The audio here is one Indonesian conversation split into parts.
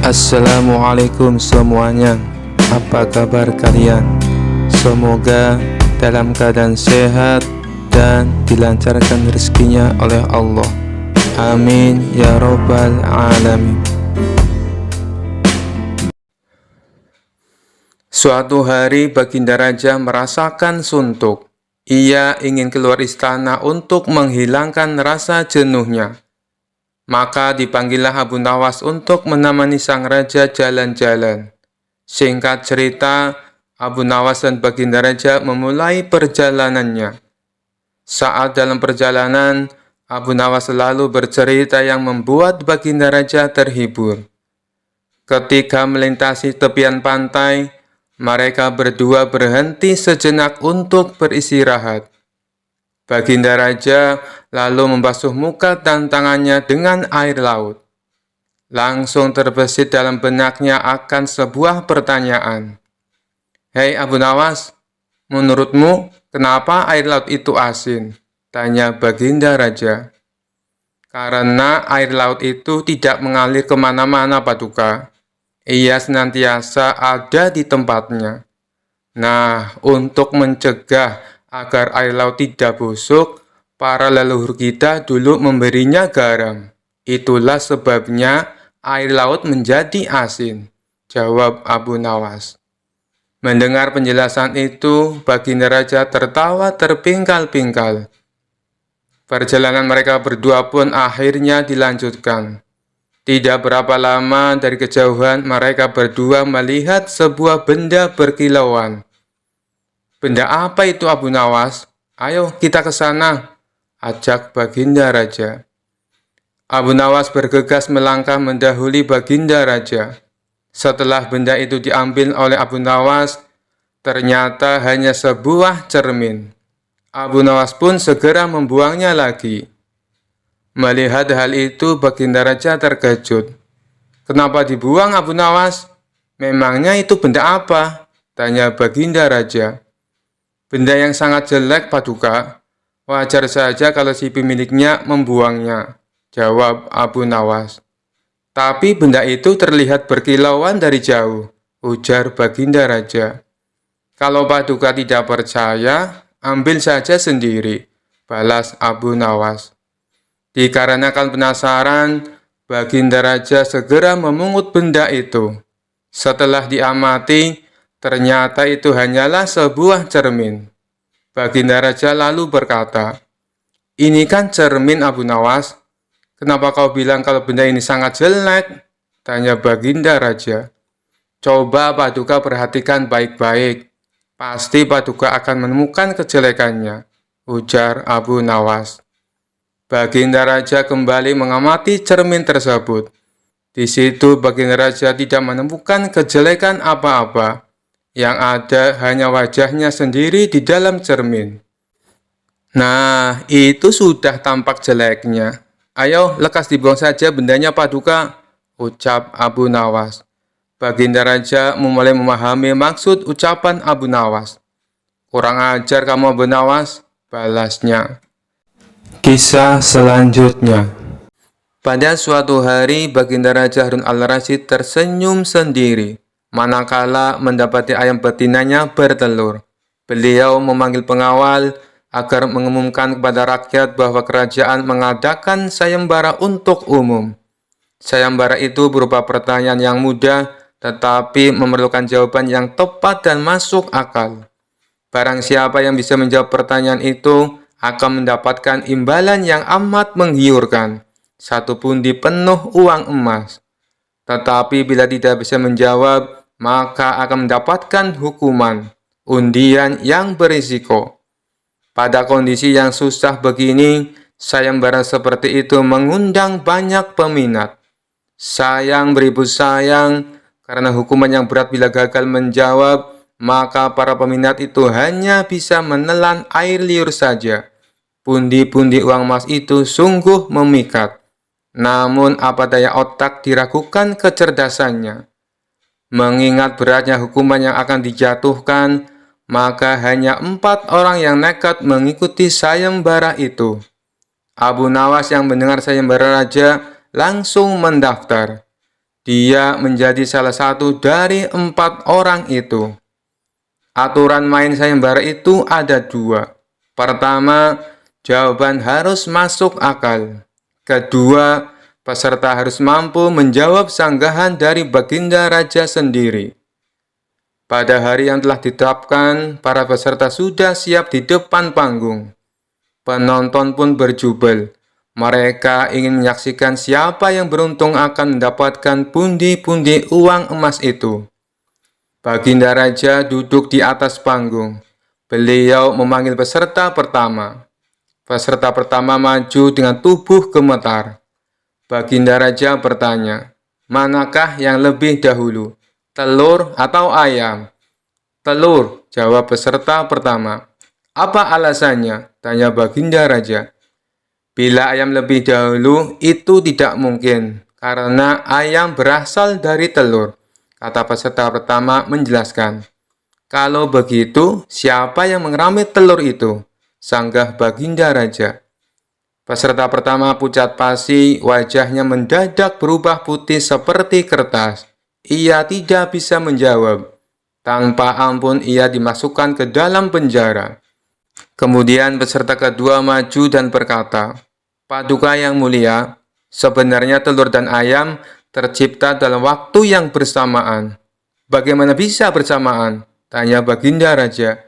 Assalamualaikum semuanya. Apa kabar kalian? Semoga dalam keadaan sehat dan dilancarkan rezekinya oleh Allah. Amin ya robbal alamin. Suatu hari Baginda Raja merasakan suntuk. Ia ingin keluar istana untuk menghilangkan rasa jenuhnya. Maka dipanggillah Abu Nawas untuk menemani sang raja jalan-jalan. Singkat cerita, Abu Nawas dan Baginda Raja memulai perjalanannya. Saat dalam perjalanan, Abu Nawas selalu bercerita yang membuat Baginda Raja terhibur. Ketika melintasi tepian pantai, mereka berdua berhenti sejenak untuk beristirahat. Baginda Raja lalu membasuh muka dan tangannya dengan air laut. Langsung terbesit dalam benaknya akan sebuah pertanyaan. "Hei Abu Nawas, menurutmu kenapa air laut itu asin?" tanya Baginda Raja. "Karena air laut itu tidak mengalir kemana-mana, Paduka. Ia senantiasa ada di tempatnya. Nah, untuk mencegah agar air laut tidak busuk, para leluhur kita dulu memberinya garam. Itulah sebabnya air laut menjadi asin," jawab Abu Nawas. Mendengar penjelasan itu, Baginda Raja tertawa terpingkal-pingkal. Perjalanan mereka berdua pun akhirnya dilanjutkan. Tidak berapa lama dari kejauhan, mereka berdua melihat sebuah benda berkilauan. "Benda apa itu Abu Nawas? Ayo kita ke sana," ajak Baginda Raja. Abu Nawas bergegas melangkah mendahului Baginda Raja. Setelah benda itu diambil oleh Abu Nawas, ternyata hanya sebuah cermin. Abu Nawas pun segera membuangnya lagi. Melihat hal itu, Baginda Raja terkejut. "Kenapa dibuang Abu Nawas? Memangnya itu benda apa?" tanya Baginda Raja. "Benda yang sangat jelek, Paduka. Wajar saja kalau si pemiliknya membuangnya," jawab Abu Nawas. "Tapi benda itu terlihat berkilauan dari jauh," ujar Baginda Raja. "Kalau Paduka tidak percaya, ambil saja sendiri," balas Abu Nawas. Dikarenakan penasaran, Baginda Raja segera memungut benda itu. Setelah diamati, ternyata itu hanyalah sebuah cermin. Baginda Raja lalu berkata, "Ini kan cermin Abu Nawas. Kenapa kau bilang kalau benda ini sangat jelek?" tanya Baginda Raja. "Coba Paduka perhatikan baik-baik. Pasti Paduka akan menemukan kejelekannya," ujar Abu Nawas. Baginda Raja kembali mengamati cermin tersebut. Di situ Baginda Raja tidak menemukan kejelekan apa-apa. Yang ada hanya wajahnya sendiri di dalam cermin. "Nah, itu sudah tampak jeleknya. Ayo, lekas dibuang saja bendanya, Paduka," ucap Abu Nawas. Baginda Raja mulai memahami maksud ucapan Abu Nawas. "Kurang ajar kamu Abu Nawas," balasnya. Kisah selanjutnya. Pada suatu hari, Baginda Raja Harun al-Rasyid tersenyum sendiri manakala mendapati ayam betinanya bertelur. Beliau memanggil pengawal agar mengumumkan kepada rakyat bahwa kerajaan mengadakan sayembara untuk umum. Sayembara itu berupa pertanyaan yang mudah, tetapi memerlukan jawaban yang tepat dan masuk akal. Barang siapa yang bisa menjawab pertanyaan itu akan mendapatkan imbalan yang amat menggiurkan, 1 pundi penuh uang emas. Tetapi bila tidak bisa menjawab, maka akan mendapatkan hukuman, undian yang berisiko. Pada kondisi yang susah begini, sayembara seperti itu mengundang banyak peminat. Sayang beribu sayang, karena hukuman yang berat bila gagal menjawab, maka para peminat itu hanya bisa menelan air liur saja. Pundi-pundi uang emas itu sungguh memikat. Namun apa daya otak diragukan kecerdasannya. Mengingat beratnya hukuman yang akan dijatuhkan, maka hanya 4 orang yang nekat mengikuti sayembara itu. Abu Nawas yang mendengar sayembara raja langsung mendaftar. Dia menjadi salah satu dari 4 orang itu. Aturan main sayembara itu ada 2. Pertama, jawaban harus masuk akal. Kedua, peserta harus mampu menjawab sanggahan dari Baginda Raja sendiri. Pada hari yang telah ditetapkan, para peserta sudah siap di depan panggung. Penonton pun berjubel. Mereka ingin menyaksikan siapa yang beruntung akan mendapatkan pundi-pundi uang emas itu. Baginda Raja duduk di atas panggung. Beliau memanggil peserta pertama. Peserta pertama maju dengan tubuh gemetar. Baginda Raja bertanya, "Manakah yang lebih dahulu, telur atau ayam?" "Telur," jawab peserta pertama. "Apa alasannya?" tanya Baginda Raja. "Bila ayam lebih dahulu, itu tidak mungkin, karena ayam berasal dari telur," kata peserta pertama menjelaskan. "Kalau begitu, siapa yang mengeramit telur itu?" sanggah Baginda Raja. Peserta pertama pucat pasi, wajahnya mendadak berubah putih seperti kertas. Ia tidak bisa menjawab. Tanpa ampun ia dimasukkan ke dalam penjara. Kemudian peserta kedua maju dan berkata, "Paduka yang mulia, sebenarnya telur dan ayam tercipta dalam waktu yang bersamaan." "Bagaimana bisa bersamaan?" tanya Baginda Raja.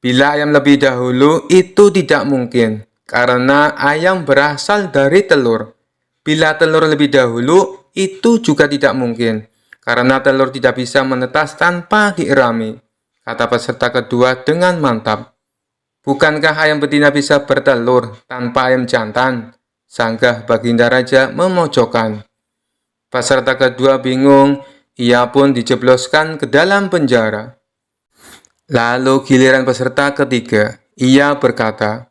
"Bila ayam lebih dahulu, itu tidak mungkin, karena ayam berasal dari telur. Bila telur lebih dahulu, itu juga tidak mungkin, karena telur tidak bisa menetas tanpa dierami," kata peserta kedua dengan mantap. "Bukankah ayam betina bisa bertelur tanpa ayam jantan?" sanggah Baginda Raja memojokkan. Peserta kedua bingung, ia pun dijebloskan ke dalam penjara. Lalu giliran peserta ketiga, ia berkata,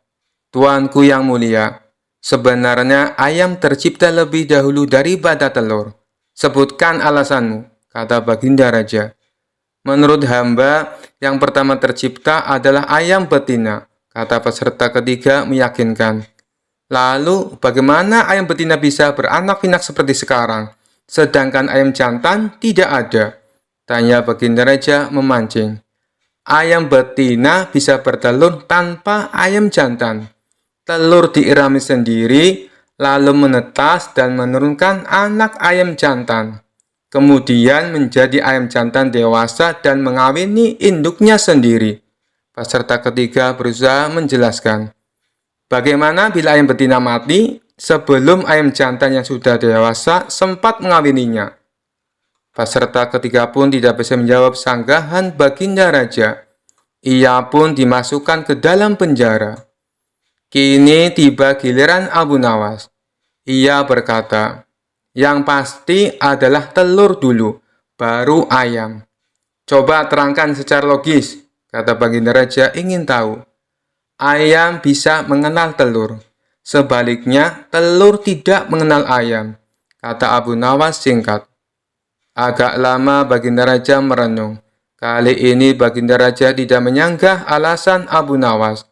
"Tuanku yang mulia, sebenarnya ayam tercipta lebih dahulu daripada telur. Sebutkan alasanmu," kata Baginda Raja. "Menurut hamba, yang pertama tercipta adalah ayam betina," kata peserta ketiga meyakinkan. "Lalu, bagaimana ayam betina bisa beranak pinak seperti sekarang, sedangkan ayam jantan tidak ada?" tanya Baginda Raja memancing. "Ayam betina bisa bertelur tanpa ayam jantan. Telur diirami sendiri, lalu menetas dan menurunkan anak ayam jantan. Kemudian menjadi ayam jantan dewasa dan mengawini induknya sendiri." Peserta ketiga berusaha menjelaskan. "Bagaimana bila ayam betina mati sebelum ayam jantan yang sudah dewasa sempat mengawininya?" Peserta ketiga pun tidak bisa menjawab sanggahan Baginda Raja. Ia pun dimasukkan ke dalam penjara. Kini tiba giliran Abu Nawas. Ia berkata, "Yang pasti adalah telur dulu, baru ayam." "Coba terangkan secara logis," kata Baginda Raja ingin tahu. "Ayam bisa mengenal telur. Sebaliknya, telur tidak mengenal ayam," kata Abu Nawas singkat. Agak lama Baginda Raja merenung. Kali ini Baginda Raja tidak menyanggah alasan Abu Nawas.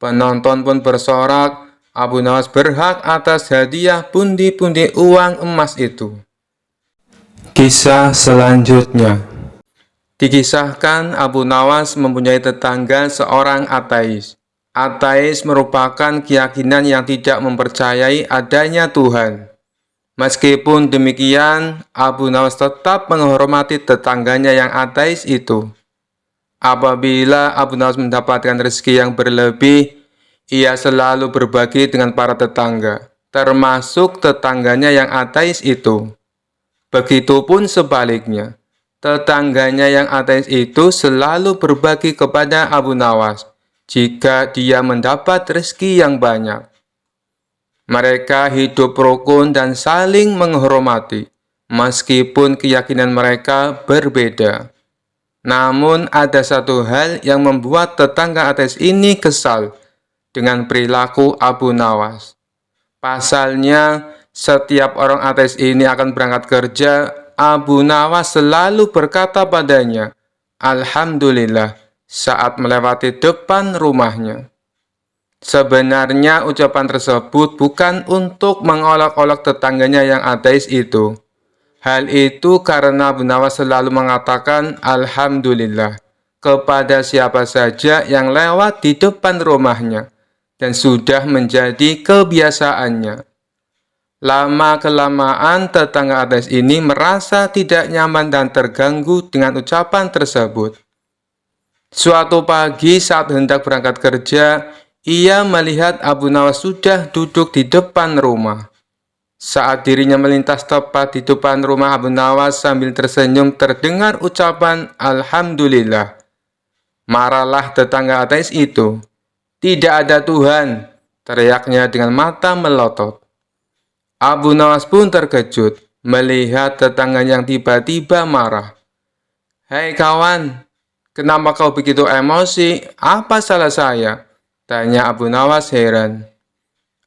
Penonton pun bersorak, Abu Nawas berhak atas hadiah pundi-pundi uang emas itu. Kisah selanjutnya. Dikisahkan Abu Nawas mempunyai tetangga seorang ateis. Ateis merupakan keyakinan yang tidak mempercayai adanya Tuhan. Meskipun demikian, Abu Nawas tetap menghormati tetangganya yang ateis itu. Apabila Abu Nawas mendapatkan rezeki yang berlebih, ia selalu berbagi dengan para tetangga, termasuk tetangganya yang ateis itu. Begitupun sebaliknya, tetangganya yang ateis itu selalu berbagi kepada Abu Nawas jika dia mendapat rezeki yang banyak. Mereka hidup rukun dan saling menghormati, meskipun keyakinan mereka berbeda. Namun ada satu hal yang membuat tetangga ateis ini kesal dengan perilaku Abu Nawas. Pasalnya, setiap orang ateis ini akan berangkat kerja, Abu Nawas selalu berkata padanya, "Alhamdulillah," saat melewati depan rumahnya. Sebenarnya ucapan tersebut bukan untuk mengolok-olok tetangganya yang ateis itu. Hal itu karena Abu Nawas selalu mengatakan Alhamdulillah kepada siapa saja yang lewat di depan rumahnya, dan sudah menjadi kebiasaannya. Lama-kelamaan tetangga atas ini merasa tidak nyaman dan terganggu dengan ucapan tersebut. Suatu pagi saat hendak berangkat kerja, ia melihat Abu Nawas sudah duduk di depan rumah. Saat dirinya melintas tepat di depan rumah Abu Nawas sambil tersenyum, terdengar ucapan Alhamdulillah. Marahlah tetangga ateis itu. "Tidak ada Tuhan," teriaknya dengan mata melotot. Abu Nawas pun terkejut melihat tetangganya yang tiba-tiba marah. "Hei kawan, kenapa kau begitu emosi? Apa salah saya?" tanya Abu Nawas heran.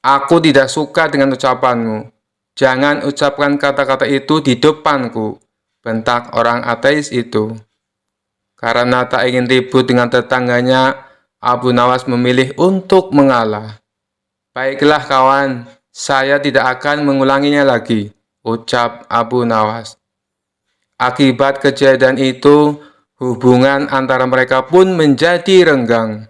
"Aku tidak suka dengan ucapanmu. Jangan ucapkan kata-kata itu di depanku," bentak orang ateis itu. Karena tak ingin ribut dengan tetangganya, Abu Nawas memilih untuk mengalah. "Baiklah kawan, saya tidak akan mengulanginya lagi," ucap Abu Nawas. Akibat kejadian itu, hubungan antara mereka pun menjadi renggang.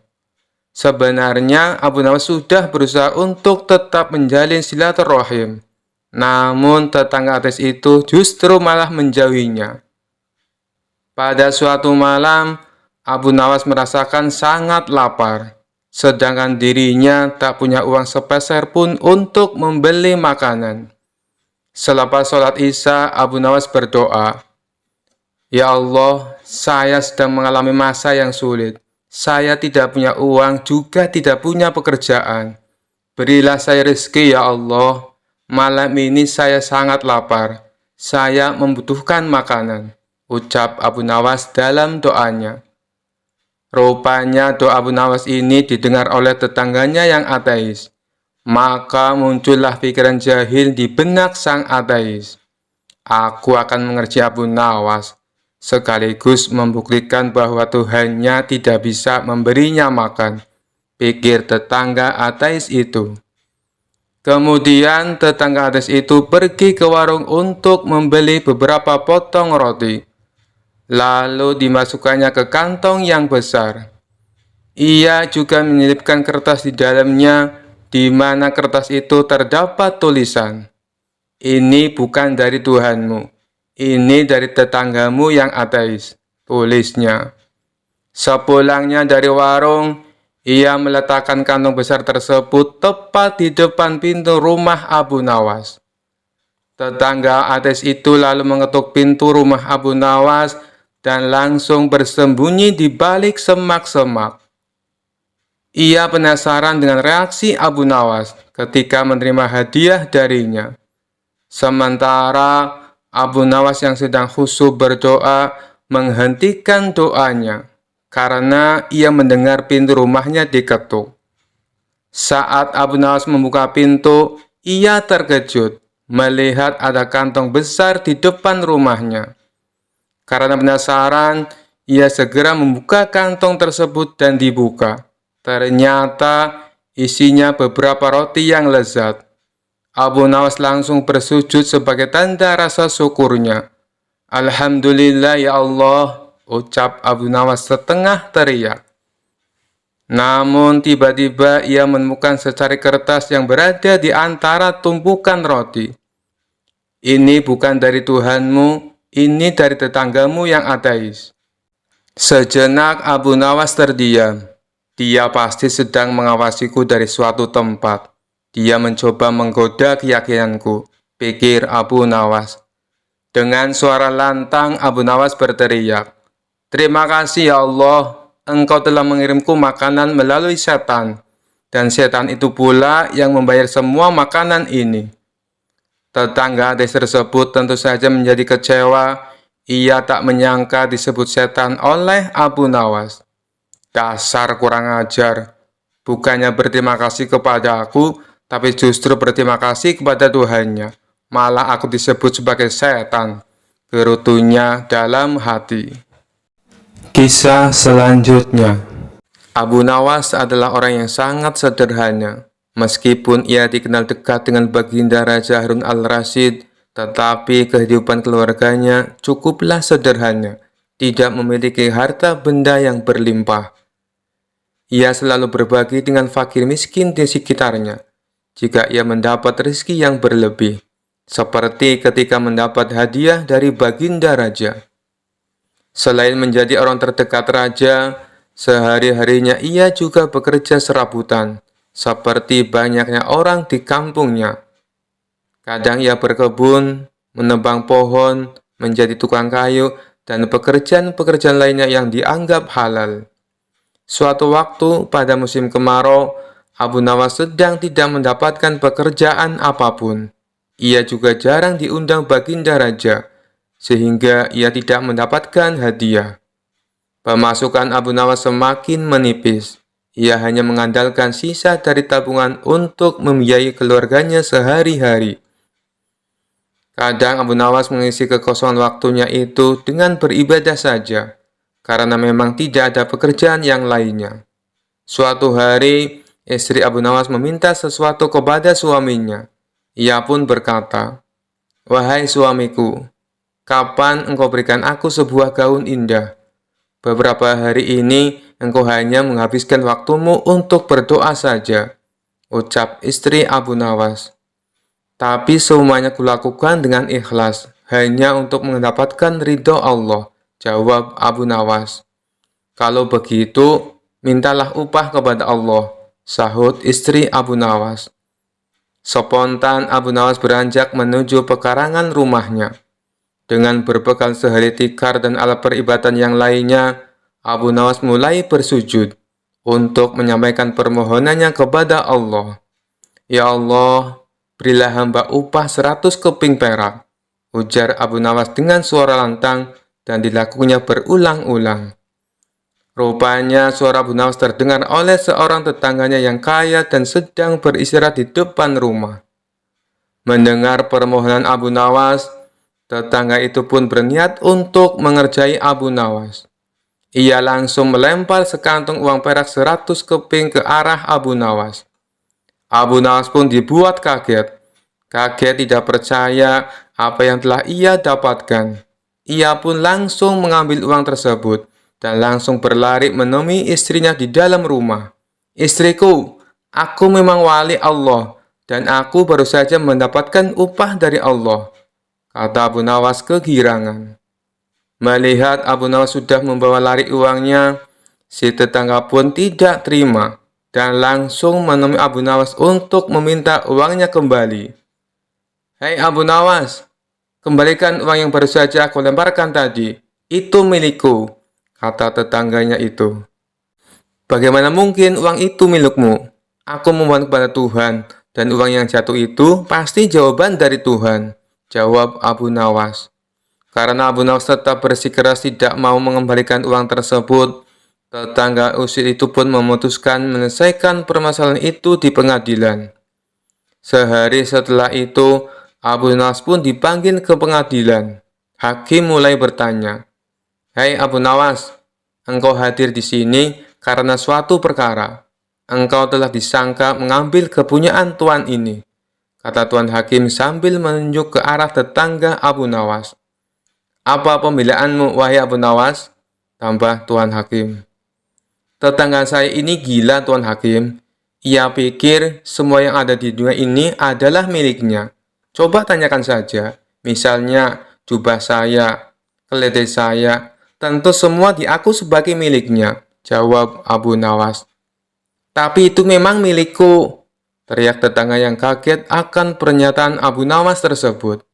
Sebenarnya Abu Nawas sudah berusaha untuk tetap menjalin silaturahim, namun tetangga ateis itu justru malah menjauhinya. Pada suatu malam, Abu Nawas merasakan sangat lapar, sedangkan dirinya tak punya uang sepeser pun untuk membeli makanan. Selepas sholat Isya, Abu Nawas berdoa, "Ya Allah, saya sedang mengalami masa yang sulit. Saya tidak punya uang, juga tidak punya pekerjaan. Berilah saya rezeki ya Allah. Malam ini saya sangat lapar. Saya membutuhkan makanan," ucap Abu Nawas dalam doanya. Rupanya doa Abu Nawas ini didengar oleh tetangganya yang ateis. Maka muncullah pikiran jahil di benak sang ateis. "Aku akan mengerja Abu Nawas, sekaligus membuktikan bahwa Tuhannya tidak bisa memberinya makan," pikir tetangga ateis itu. Kemudian tetangga ateis itu pergi ke warung untuk membeli beberapa potong roti. Lalu dimasukkannya ke kantong yang besar. Ia juga menyelipkan kertas di dalamnya, di mana kertas itu terdapat tulisan, "Ini bukan dari Tuhanmu, ini dari tetanggamu yang ateis," tulisnya. Sepulangnya dari warung, ia meletakkan kantong besar tersebut tepat di depan pintu rumah Abu Nawas. Tetangga ateis itu lalu mengetuk pintu rumah Abu Nawas dan langsung bersembunyi di balik semak-semak. Ia penasaran dengan reaksi Abu Nawas ketika menerima hadiah darinya. Sementara Abu Nawas yang sedang khusyuk berdoa menghentikan doanya karena ia mendengar pintu rumahnya diketuk. Saat Abu Nawas membuka pintu, ia terkejut melihat ada kantong besar di depan rumahnya. Karena penasaran, ia segera membuka kantong tersebut dan dibuka. Ternyata isinya beberapa roti yang lezat. Abu Nawas langsung bersujud sebagai tanda rasa syukurnya. "Alhamdulillah ya Allah," ucap Abu Nawas setengah teriak. Namun tiba-tiba ia menemukan secari kertas yang berada di antara tumpukan roti. "Ini bukan dari Tuhanmu, ini dari tetanggamu yang ateis." Sejenak Abu Nawas terdiam. Dia pasti sedang mengawasiku dari suatu tempat. Dia mencoba menggoda keyakinanku, pikir Abu Nawas. Dengan suara lantang Abu Nawas berteriak, "Terima kasih ya Allah, Engkau telah mengirimku makanan melalui setan, dan setan itu pula yang membayar semua makanan ini." Tetangga ateis tersebut tentu saja menjadi kecewa. Ia tak menyangka disebut setan oleh Abu Nawas. "Dasar kurang ajar, bukannya berterima kasih kepada aku, tapi justru berterima kasih kepada Tuhannya. Malah aku disebut sebagai setan," gerutunya dalam hati. Kisah selanjutnya. Abu Nawas adalah orang yang sangat sederhana. Meskipun ia dikenal dekat dengan Baginda Raja Harun al-Rasyid, tetapi kehidupan keluarganya cukuplah sederhana, tidak memiliki harta benda yang berlimpah. Ia selalu berbagi dengan fakir miskin di sekitarnya, jika ia mendapat rezeki yang berlebih, seperti ketika mendapat hadiah dari baginda raja. Selain menjadi orang terdekat raja, sehari-harinya ia juga bekerja serabutan, seperti banyaknya orang di kampungnya. Kadang ia berkebun, menebang pohon, menjadi tukang kayu, dan pekerjaan-pekerjaan lainnya yang dianggap halal. Suatu waktu pada musim kemarau, Abu Nawas sedang tidak mendapatkan pekerjaan apapun. Ia juga jarang diundang baginda raja, sehingga ia tidak mendapatkan hadiah. Pemasukan Abu Nawas semakin menipis. Ia hanya mengandalkan sisa dari tabungan untuk membiayai keluarganya sehari-hari. Kadang Abu Nawas mengisi kekosongan waktunya itu dengan beribadah saja, karena memang tidak ada pekerjaan yang lainnya. Suatu hari, istri Abu Nawas meminta sesuatu kepada suaminya. Ia pun berkata, "Wahai suamiku, kapan engkau berikan aku sebuah gaun indah? Beberapa hari ini engkau hanya menghabiskan waktumu untuk berdoa saja," ucap istri Abu Nawas. "Tapi semuanya kulakukan dengan ikhlas, hanya untuk mendapatkan ridho Allah," jawab Abu Nawas. "Kalau begitu, mintalah upah kepada Allah," sahut istri Abu Nawas. Spontan Abu Nawas beranjak menuju pekarangan rumahnya. Dengan berbekal sehari tikar dan alat peribadatan yang lainnya, Abu Nawas mulai bersujud untuk menyampaikan permohonannya kepada Allah. "Ya Allah, berilah hamba upah 100 keping perak," ujar Abu Nawas dengan suara lantang dan dilakukannya berulang-ulang. Rupanya suara Abu Nawas terdengar oleh seorang tetangganya yang kaya dan sedang beristirahat di depan rumah. Mendengar permohonan Abu Nawas, tetangga itu pun berniat untuk mengerjai Abu Nawas. Ia langsung melempar sekantong uang perak 100 keping ke arah Abu Nawas. Abu Nawas pun dibuat kaget. Kaget tidak percaya apa yang telah ia dapatkan. Ia pun langsung mengambil uang tersebut dan langsung berlari menemui istrinya di dalam rumah. "Istriku, aku memang wali Allah dan aku baru saja mendapatkan upah dari Allah," kata Abu Nawas kegirangan. Melihat Abu Nawas sudah membawa lari uangnya, si tetangga pun tidak terima dan langsung menemui Abu Nawas untuk meminta uangnya kembali. "Hei Abu Nawas, kembalikan uang yang baru saja aku lemparkan tadi. Itu milikku," kata tetangganya itu. "Bagaimana mungkin uang itu milikmu? Aku memohon kepada Tuhan, dan uang yang jatuh itu pasti jawaban dari Tuhan," jawab Abu Nawas. Karena Abu Nawas tetap bersikeras tidak mau mengembalikan uang tersebut, tetangga usir itu pun memutuskan menyelesaikan permasalahan itu di pengadilan. Sehari setelah itu, Abu Nawas pun dipanggil ke pengadilan. Hakim mulai bertanya, "Hei Abu Nawas, engkau hadir di sini karena suatu perkara. Engkau telah disangka mengambil kepunyaan tuan ini," kata Tuan Hakim sambil menunjuk ke arah tetangga Abu Nawas. "Apa pembelaanmu, wahai Abu Nawas?" tambah Tuan Hakim. "Tetangga saya ini gila, Tuan Hakim. Ia pikir semua yang ada di dunia ini adalah miliknya. Coba tanyakan saja, misalnya jubah saya, keledai saya, tentu semua diaku sebagai miliknya," jawab Abu Nawas. "Tapi itu memang milikku," teriak tetangga yang kaget akan pernyataan Abu Nawas tersebut.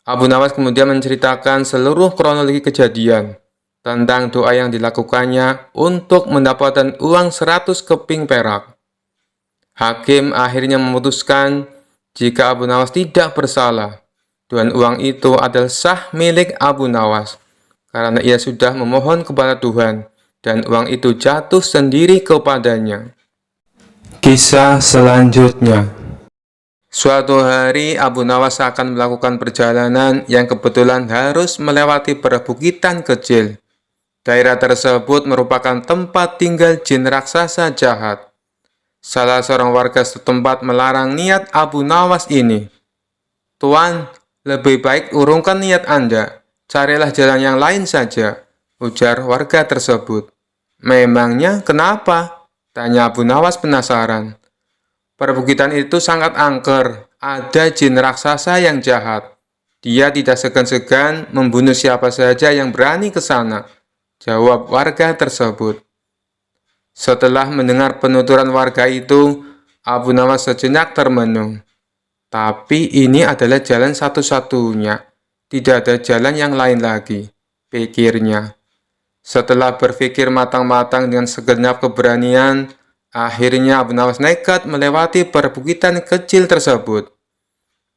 Abu Nawas kemudian menceritakan seluruh kronologi kejadian tentang doa yang dilakukannya untuk mendapatkan uang 100 keping perak. Hakim akhirnya memutuskan jika Abu Nawas tidak bersalah dan uang itu adalah sah milik Abu Nawas karena ia sudah memohon kepada Tuhan dan uang itu jatuh sendiri kepadanya. Kisah selanjutnya. Suatu hari Abu Nawas akan melakukan perjalanan yang kebetulan harus melewati perbukitan kecil. Daerah tersebut merupakan tempat tinggal jin raksasa jahat. Salah seorang warga setempat melarang niat Abu Nawas ini. "Tuan, Lebih baik urungkan niat Anda. Carilah jalan yang lain saja, ujar warga tersebut. Memangnya kenapa? Tanya Abu Nawas penasaran. Perbukitan itu sangat angker. Ada jin raksasa yang jahat. Dia tidak segan-segan membunuh siapa saja yang berani ke sana, jawab warga tersebut. Setelah mendengar penuturan warga itu, Abu Nawas sejenak termenung. Tapi ini adalah jalan satu-satunya. Tidak ada jalan yang lain lagi, pikirnya. Setelah berpikir matang-matang dengan segenap keberanian, akhirnya Abu Nawas nekat melewati perbukitan kecil tersebut.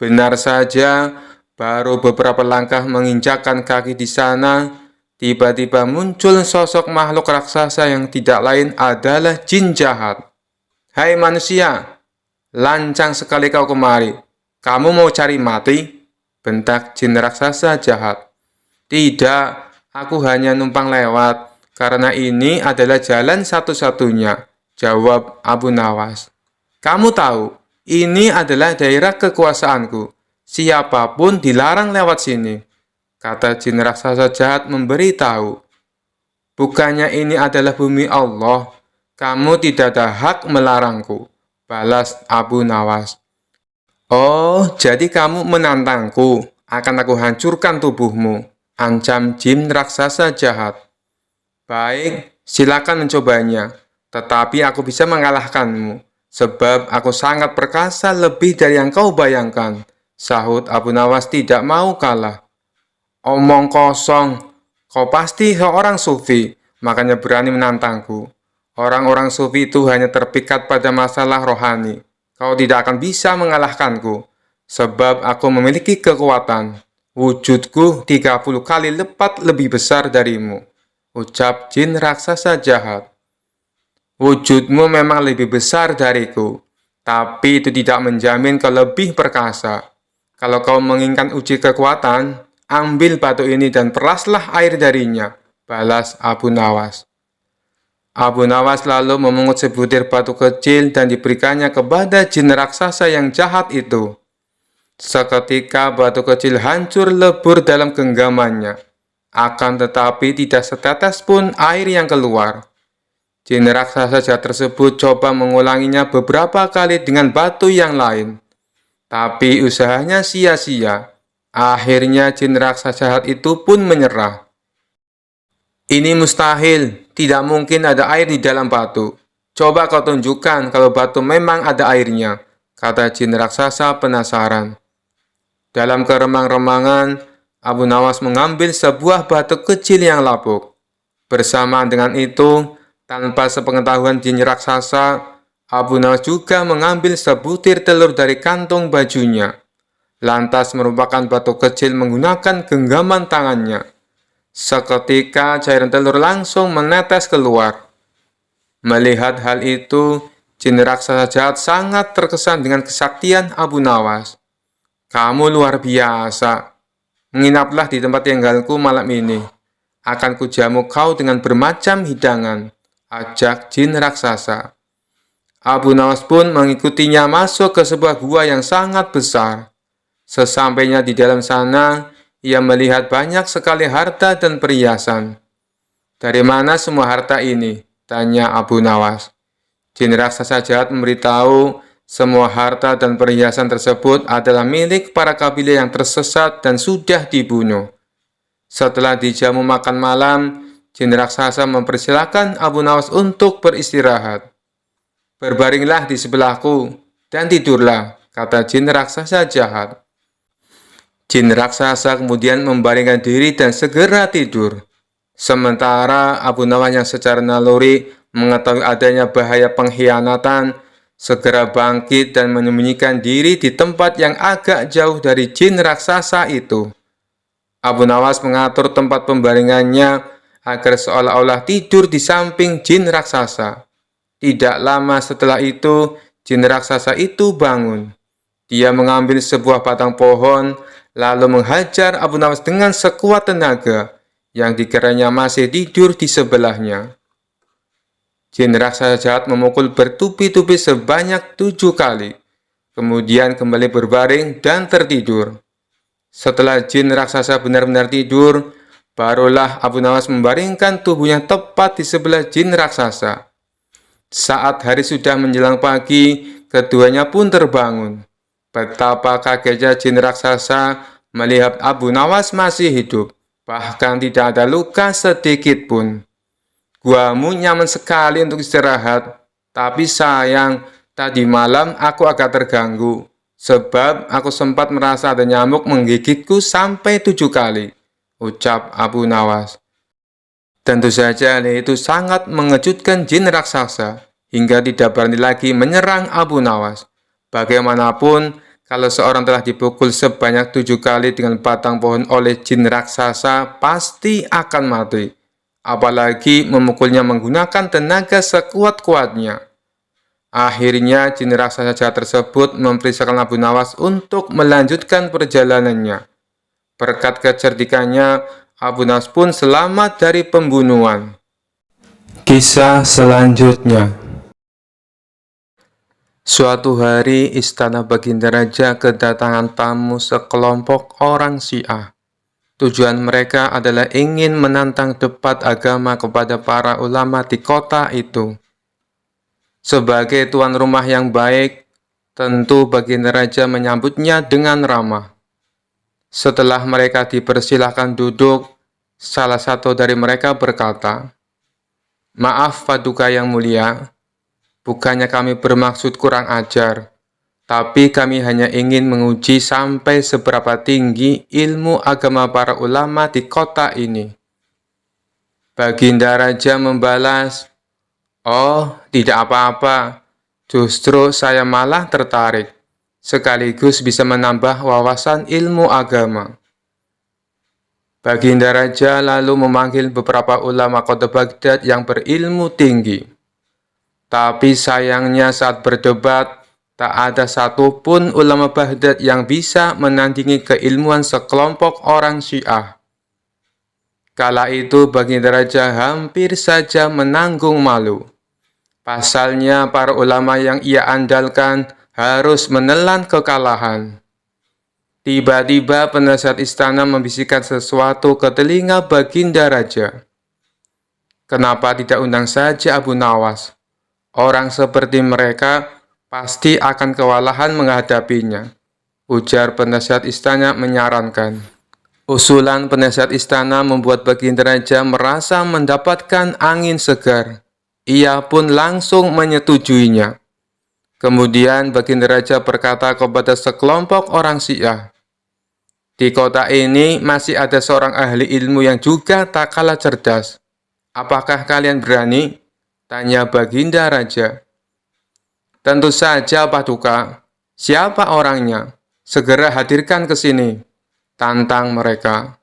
Benar saja, baru beberapa langkah menginjakkan kaki di sana, tiba-tiba muncul sosok makhluk raksasa yang tidak lain adalah jin jahat. Hai manusia, lancang sekali kau kemari. Kamu mau cari mati? Bentak jin raksasa jahat. Tidak, aku hanya numpang lewat, karena ini adalah jalan satu-satunya, jawab Abu Nawas. Kamu tahu, ini adalah daerah kekuasaanku. Siapapun dilarang lewat sini, kata jin raksasa jahat memberitahu. Bukannya ini adalah bumi Allah, kamu tidak ada hak melarangku, balas Abu Nawas. Oh, jadi kamu menantangku, akan aku hancurkan tubuhmu, ancam jin raksasa jahat. Baik, silakan mencobanya, tetapi aku bisa mengalahkanmu, sebab aku sangat perkasa lebih dari yang kau bayangkan, sahut Abu Nawas tidak mau kalah. Omong kosong, kau pasti seorang sufi, makanya berani menantangku. Orang-orang sufi itu hanya terpikat pada masalah rohani. Kau tidak akan bisa mengalahkanku, sebab aku memiliki kekuatan. Wujudku 30 kali lipat lebih besar darimu, ucap jin raksasa jahat. Wujudmu memang lebih besar dariku, tapi itu tidak menjamin kau lebih perkasa. Kalau kau menginginkan uji kekuatan, ambil batu ini dan peraslah air darinya, balas Abu Nawas. Abu Nawas lalu memungut sebutir batu kecil dan diberikannya kepada jin raksasa yang jahat itu. Seketika batu kecil hancur lebur dalam genggamannya. Akan tetapi tidak setetes pun air yang keluar. Jin raksasa jahat tersebut coba mengulanginya beberapa kali dengan batu yang lain. Tapi usahanya sia-sia. Akhirnya jin raksasa jahat itu pun menyerah. Ini mustahil, tidak mungkin ada air di dalam batu. Coba kau tunjukkan kalau batu memang ada airnya, kata jin raksasa penasaran. Dalam keremang-remangan, Abu Nawas mengambil sebuah batu kecil yang lapuk. Bersamaan dengan itu, tanpa sepengetahuan jin raksasa, Abu Nawas juga mengambil sebutir telur dari kantong bajunya. Lantas merupakan batu kecil menggunakan genggaman tangannya. Seketika cairan telur langsung menetes keluar. Melihat hal itu, jin raksasa jahat sangat terkesan dengan kesaktian Abu Nawas. Kamu luar biasa. Menginaplah di tempat tinggalku malam ini. Akan kujamu kau dengan bermacam hidangan, ajak jin raksasa. Abu Nawas pun mengikutinya masuk ke sebuah gua yang sangat besar. Sesampainya di dalam sana, ia melihat banyak sekali harta dan perhiasan. Dari mana semua harta ini? Tanya Abu Nawas. Jin raksasa jahat memberitahu semua harta dan perhiasan tersebut adalah milik para kabilah yang tersesat dan sudah dibunuh. Setelah dijamu makan malam, jin raksasa mempersilahkan Abu Nawas untuk beristirahat. Berbaringlah di sebelahku dan tidurlah, kata jin raksasa jahat. Jin raksasa kemudian membaringkan diri dan segera tidur. Sementara Abu Nawas yang secara naluri mengetahui adanya bahaya pengkhianatan, segera bangkit dan menyembunyikan diri di tempat yang agak jauh dari jin raksasa itu. Abu Nawas mengatur tempat pembaringannya agar seolah-olah tidur di samping jin raksasa. Tidak lama setelah itu, jin raksasa itu bangun. Dia mengambil sebuah batang pohon, lalu menghajar Abu Nawas dengan sekuat tenaga, yang dikiranya masih tidur di sebelahnya. Jin raksasa jahat memukul bertubi-tubi sebanyak 7 kali, kemudian kembali berbaring dan tertidur. Setelah jin raksasa benar-benar tidur, barulah Abu Nawas membaringkan tubuhnya tepat di sebelah jin raksasa. Saat hari sudah menjelang pagi, keduanya pun terbangun. Betapa kagetnya jin raksasa melihat Abu Nawas masih hidup, bahkan tidak ada luka sedikit pun. Guamu nyaman sekali untuk istirahat, tapi sayang, tadi malam aku agak terganggu, sebab aku sempat merasa ada nyamuk menggigitku sampai 7 kali, ucap Abu Nawas. Tentu saja hal itu sangat mengejutkan jin raksasa, hingga tidak berani lagi menyerang Abu Nawas. Bagaimanapun, kalau seorang telah dipukul sebanyak 7 kali dengan batang pohon oleh jin raksasa, pasti akan mati. Apalagi memukulnya menggunakan tenaga sekuat-kuatnya. Akhirnya, jin raksasa jahat tersebut memerintahkan Abu Nawas untuk melanjutkan perjalanannya. Berkat kecerdikannya, Abu Nawas pun selamat dari pembunuhan. Kisah selanjutnya. Suatu hari, istana Baginda Raja kedatangan tamu sekelompok orang Syiah. Tujuan mereka adalah ingin menantang debat agama kepada para ulama di kota itu. Sebagai tuan rumah yang baik, tentu Baginda Raja menyambutnya dengan ramah. Setelah mereka dipersilahkan duduk, salah satu dari mereka berkata, "Maaf Paduka yang mulia, bukannya kami bermaksud kurang ajar, tapi kami hanya ingin menguji sampai seberapa tinggi ilmu agama para ulama di kota ini." Baginda Raja membalas, "Oh, tidak apa-apa, justru saya malah tertarik, sekaligus bisa menambah wawasan ilmu agama." Baginda Raja lalu memanggil beberapa ulama kota Baghdad yang berilmu tinggi. Tapi sayangnya saat berdebat, tak ada satupun ulama Baghdad yang bisa menandingi keilmuan sekelompok orang Syiah. Kala itu Baginda Raja hampir saja menanggung malu. Pasalnya para ulama yang ia andalkan harus menelan kekalahan. Tiba-tiba penasihat istana membisikkan sesuatu ke telinga Baginda Raja. "Kenapa tidak undang saja Abu Nawas? Orang seperti mereka pasti akan kewalahan menghadapinya," ujar penasihat istana menyarankan. Usulan penasihat istana membuat Baginda Raja merasa mendapatkan angin segar. Ia pun langsung menyetujuinya. Kemudian Baginda Raja berkata kepada sekelompok orang Syiah, "Di kota ini masih ada seorang ahli ilmu yang juga tak kalah cerdas. Apakah kalian berani?" tanya Baginda Raja. "Tentu saja, Paduka. Siapa orangnya? Segera hadirkan ke sini," tantang mereka.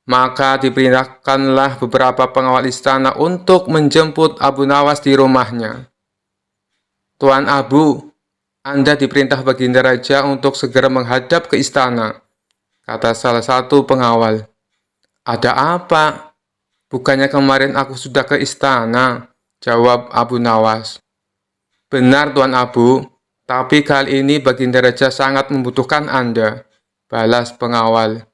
Maka diperintahkanlah beberapa pengawal istana untuk menjemput Abu Nawas di rumahnya. "Tuan Abu, Anda diperintah Baginda Raja untuk segera menghadap ke istana," kata salah satu pengawal. "Ada apa? Bukannya kemarin aku sudah ke istana," jawab Abu Nawas. "Benar Tuan Abu, tapi kali ini Baginda Raja sangat membutuhkan Anda," balas pengawal.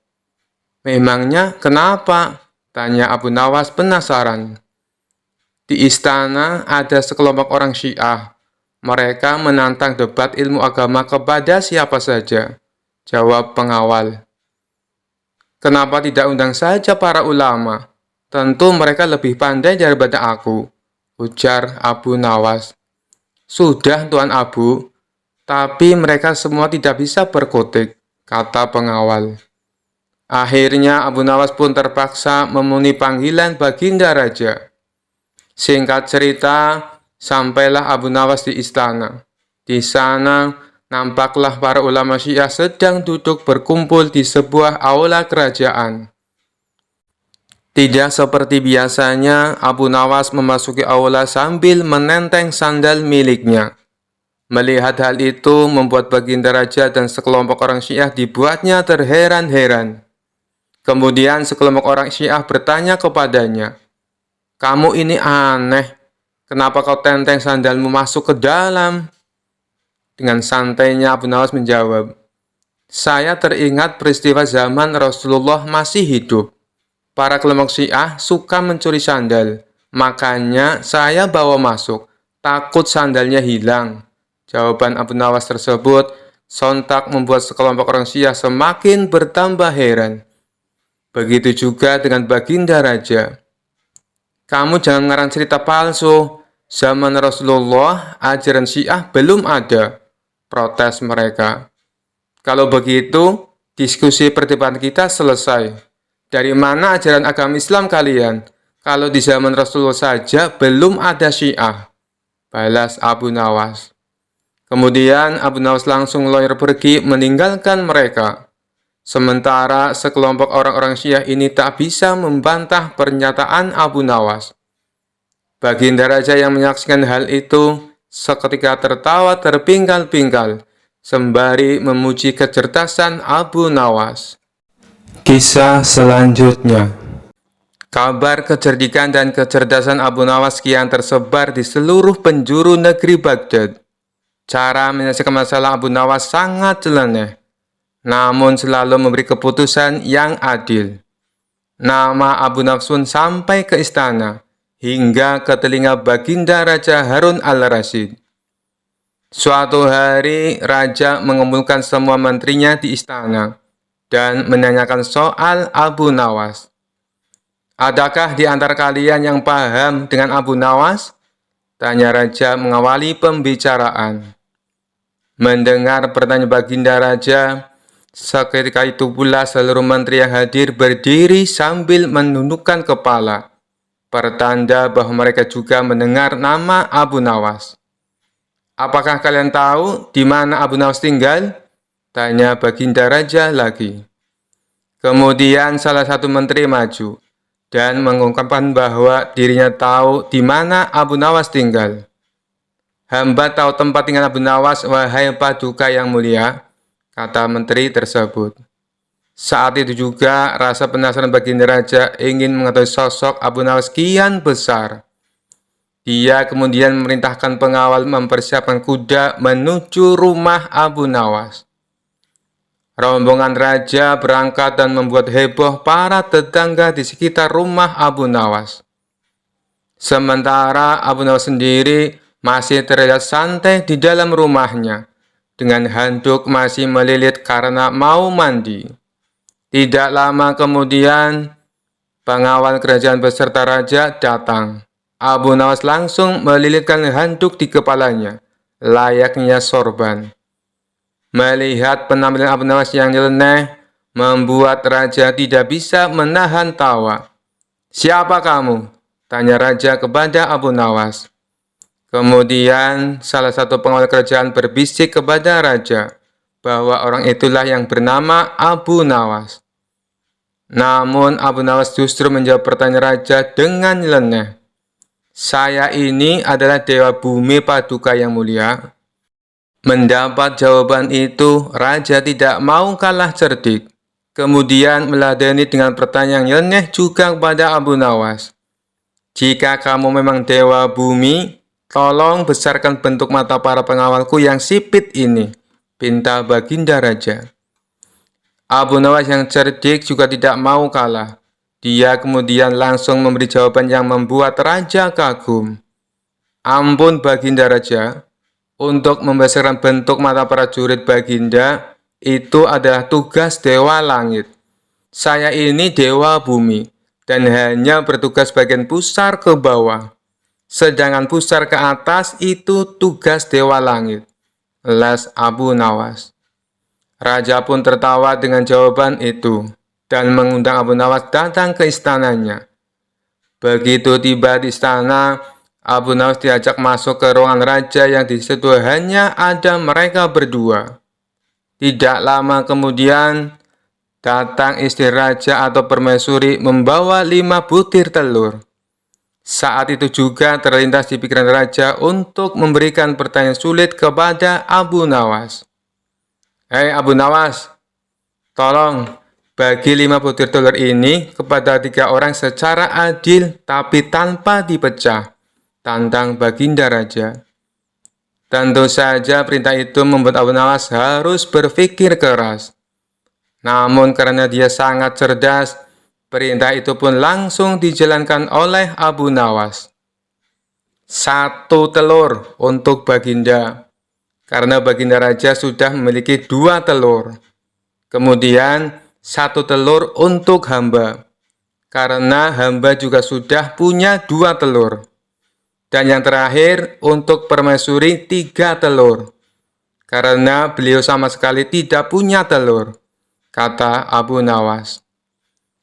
"Memangnya kenapa?" tanya Abu Nawas penasaran. "Di istana ada sekelompok orang Syiah. Mereka menantang debat ilmu agama kepada siapa saja," jawab pengawal. "Kenapa tidak undang saja para ulama? Tentu mereka lebih pandai daripada aku," ujar Abu Nawas. "Sudah Tuan Abu, tapi mereka semua tidak bisa berkutik," kata pengawal. Akhirnya Abu Nawas pun terpaksa memenuhi panggilan Baginda Raja. Singkat cerita, sampailah Abu Nawas di istana. Di sana, nampaklah para ulama Syiah sedang duduk berkumpul di sebuah aula kerajaan. Tidak seperti biasanya, Abu Nawas memasuki aula sambil menenteng sandal miliknya. Melihat hal itu membuat Baginda Raja dan sekelompok orang Syiah dibuatnya terheran-heran. Kemudian sekelompok orang Syiah bertanya kepadanya, "Kamu ini aneh, kenapa kau tenteng sandalmu masuk ke dalam?" Dengan santainya Abu Nawas menjawab, Saya teringat peristiwa zaman Rasulullah masih hidup. Para kelompok Syiah suka mencuri sandal, makanya saya bawa masuk, takut sandalnya hilang. Jawaban Abu Nawas tersebut sontak membuat sekelompok orang Syiah semakin bertambah heran. Begitu juga dengan Baginda Raja. Kamu jangan ngarang cerita palsu. Zaman Rasulullah, ajaran Syiah belum ada. Protes mereka. Kalau begitu, diskusi perdebatan kita selesai. Dari mana ajaran agama Islam kalian? Kalau di zaman Rasulullah saja belum ada Syiah. Balas Abu Nawas. Kemudian Abu Nawas langsung lawyer pergi meninggalkan mereka. Sementara sekelompok orang-orang Syiah ini tak bisa membantah pernyataan Abu Nawas. Baginda Raja yang menyaksikan hal itu seketika tertawa terpinggal-pinggal sembari memuji kecerdasan Abu Nawas. Kisah selanjutnya. Kabar kecerdikan dan kecerdasan Abu Nawas kian tersebar di seluruh penjuru negeri Baghdad. Cara menyelesaikan masalah Abu Nawas sangat nyeleneh, namun selalu memberi keputusan yang adil. Nama Abu Nawas pun sampai ke istana, hingga ke telinga Baginda Raja Harun al-Rasyid. Suatu hari, Raja mengumpulkan semua menterinya di istana dan menanyakan soal Abu Nawas. Adakah di antara kalian yang paham dengan Abu Nawas? Tanya Raja mengawali pembicaraan. Mendengar pertanyaan Baginda Raja, seketika itu pula seluruh menteri yang hadir berdiri sambil menundukkan kepala, pertanda bahwa mereka juga mendengar nama Abu Nawas. Apakah kalian tahu di mana Abu Nawas tinggal? Tanya Baginda Raja lagi. Kemudian salah satu menteri maju dan mengungkapkan bahwa dirinya tahu di mana Abu Nawas tinggal. Hamba tahu tempat tinggal Abu Nawas, wahai Paduka yang mulia, kata menteri tersebut. Saat itu juga rasa penasaran Baginda Raja ingin mengetahui sosok Abu Nawas kian besar. Dia kemudian memerintahkan pengawal mempersiapkan kuda menuju rumah Abu Nawas. Rombongan Raja berangkat dan membuat heboh para tetangga di sekitar rumah Abu Nawas. Sementara Abu Nawas sendiri masih terlihat santai di dalam rumahnya, dengan handuk masih melilit karena mau mandi. Tidak lama kemudian, pengawal kerajaan beserta Raja datang. Abu Nawas langsung melilitkan handuk di kepalanya, layaknya sorban. Melihat penampilan Abu Nawas yang nyeleneh, membuat Raja tidak bisa menahan tawa. Siapa kamu? Tanya Raja kepada Abu Nawas. Kemudian salah satu pengawal kerajaan berbisik kepada Raja bahwa orang itulah yang bernama Abu Nawas. Namun Abu Nawas justru menjawab pertanyaan Raja dengan nyeleneh. Saya ini adalah Dewa Bumi Paduka yang mulia. Mendapat jawaban itu, Raja tidak mau kalah cerdik. Kemudian meladeni dengan pertanyaan yang nyeleneh juga kepada Abu Nawas. Jika kamu memang Dewa Bumi, tolong besarkan bentuk mata para pengawalku yang sipit ini, pinta Baginda Raja. Abu Nawas yang cerdik juga tidak mau kalah. Dia kemudian langsung memberi jawaban yang membuat Raja kagum. Ampun Baginda Raja, untuk membesarkan bentuk mata prajurit Baginda, itu adalah tugas Dewa Langit. Saya ini Dewa Bumi, dan hanya bertugas bagian pusar ke bawah. Sedangkan pusar ke atas itu tugas Dewa Langit. Las Abu Nawas. Raja pun tertawa dengan jawaban itu, dan mengundang Abu Nawas datang ke istananya. Begitu tiba di istana, Abu Nawas diajak masuk ke ruangan Raja yang di situ hanya ada mereka berdua. Tidak lama kemudian, datang istri Raja atau permaisuri membawa 5 butir telur. Saat itu juga terlintas di pikiran Raja untuk memberikan pertanyaan sulit kepada Abu Nawas. Hei Abu Nawas, tolong bagi 5 butir telur ini kepada 3 orang secara adil tapi tanpa dipecah, tantang Baginda Raja. Tentu saja perintah itu membuat Abu Nawas harus berpikir keras. Namun karena dia sangat cerdas, perintah itu pun langsung dijalankan oleh Abu Nawas. 1 telur untuk Baginda, karena Baginda Raja sudah memiliki 2 telur. Kemudian 1 telur untuk hamba, karena hamba juga sudah punya 2 telur. Dan yang terakhir untuk permaisuri 3 telur, karena beliau sama sekali tidak punya telur, kata Abu Nawas.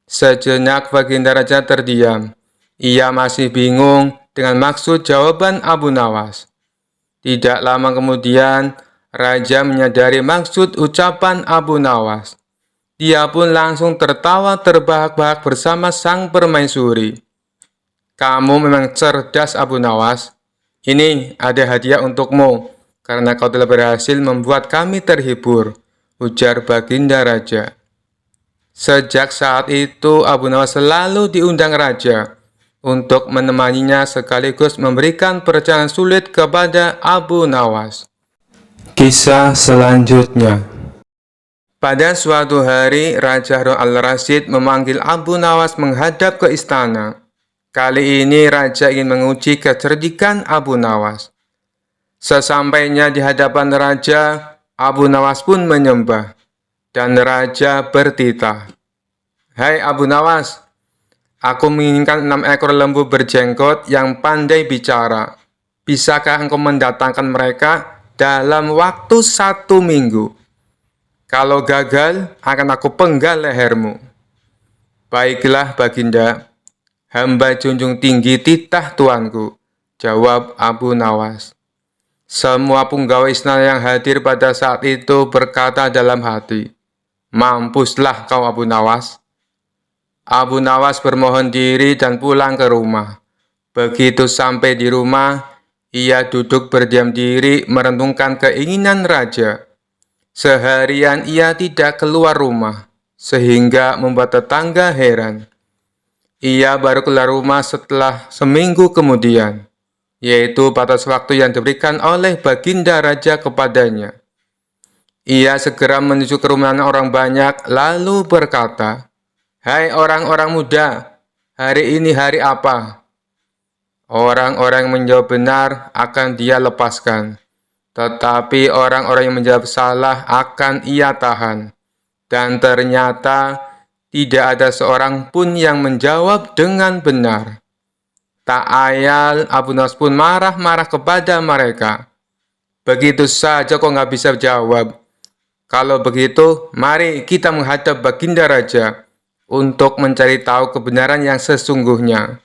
Sejenak Baginda Raja terdiam. Ia masih bingung dengan maksud jawaban Abu Nawas. Tidak lama kemudian, Raja menyadari maksud ucapan Abu Nawas. Dia pun langsung tertawa terbahak-bahak bersama sang permaisuri. Kamu memang cerdas, Abu Nawas. Ini ada hadiah untukmu, karena kau telah berhasil membuat kami terhibur, ujar Baginda Raja. Sejak saat itu, Abu Nawas selalu diundang Raja untuk menemaninya sekaligus memberikan perjalanan sulit kepada Abu Nawas. Kisah selanjutnya. Pada suatu hari, Raja Harun al-Rasyid memanggil Abu Nawas menghadap ke istana. Kali ini Raja ingin menguji kecerdikan Abu Nawas. Sesampainya di hadapan Raja, Abu Nawas pun menyembah. Dan Raja bertitah, "Hai Abu Nawas, aku menginginkan 6 ekor lembu berjenggot yang pandai bicara. Bisakah engkau mendatangkan mereka dalam waktu 1 minggu? Kalau gagal, akan aku penggal lehermu." "Baiklah Baginda, hamba junjung tinggi titah tuanku," jawab Abu Nawas. Semua penggawa istana yang hadir pada saat itu berkata dalam hati, "Mampuslah kau Abu Nawas." Abu Nawas bermohon diri dan pulang ke rumah. Begitu sampai di rumah, ia duduk berdiam diri merenungkan keinginan Raja. Seharian ia tidak keluar rumah, sehingga membuat tetangga heran. Ia baru keluar rumah setelah seminggu kemudian, yaitu batas waktu yang diberikan oleh Baginda Raja kepadanya. Ia segera menuju ke rumah orang banyak, lalu berkata, "Hai orang-orang muda, hari ini hari apa?" Orang-orang yang menjawab benar akan dia lepaskan, tetapi orang-orang yang menjawab salah akan ia tahan. Dan ternyata tidak ada seorang pun yang menjawab dengan benar. Tak ayal, Abu Nawas pun marah-marah kepada mereka. "Begitu saja kok nggak bisa jawab? Kalau begitu, mari kita menghadap Baginda Raja untuk mencari tahu kebenaran yang sesungguhnya."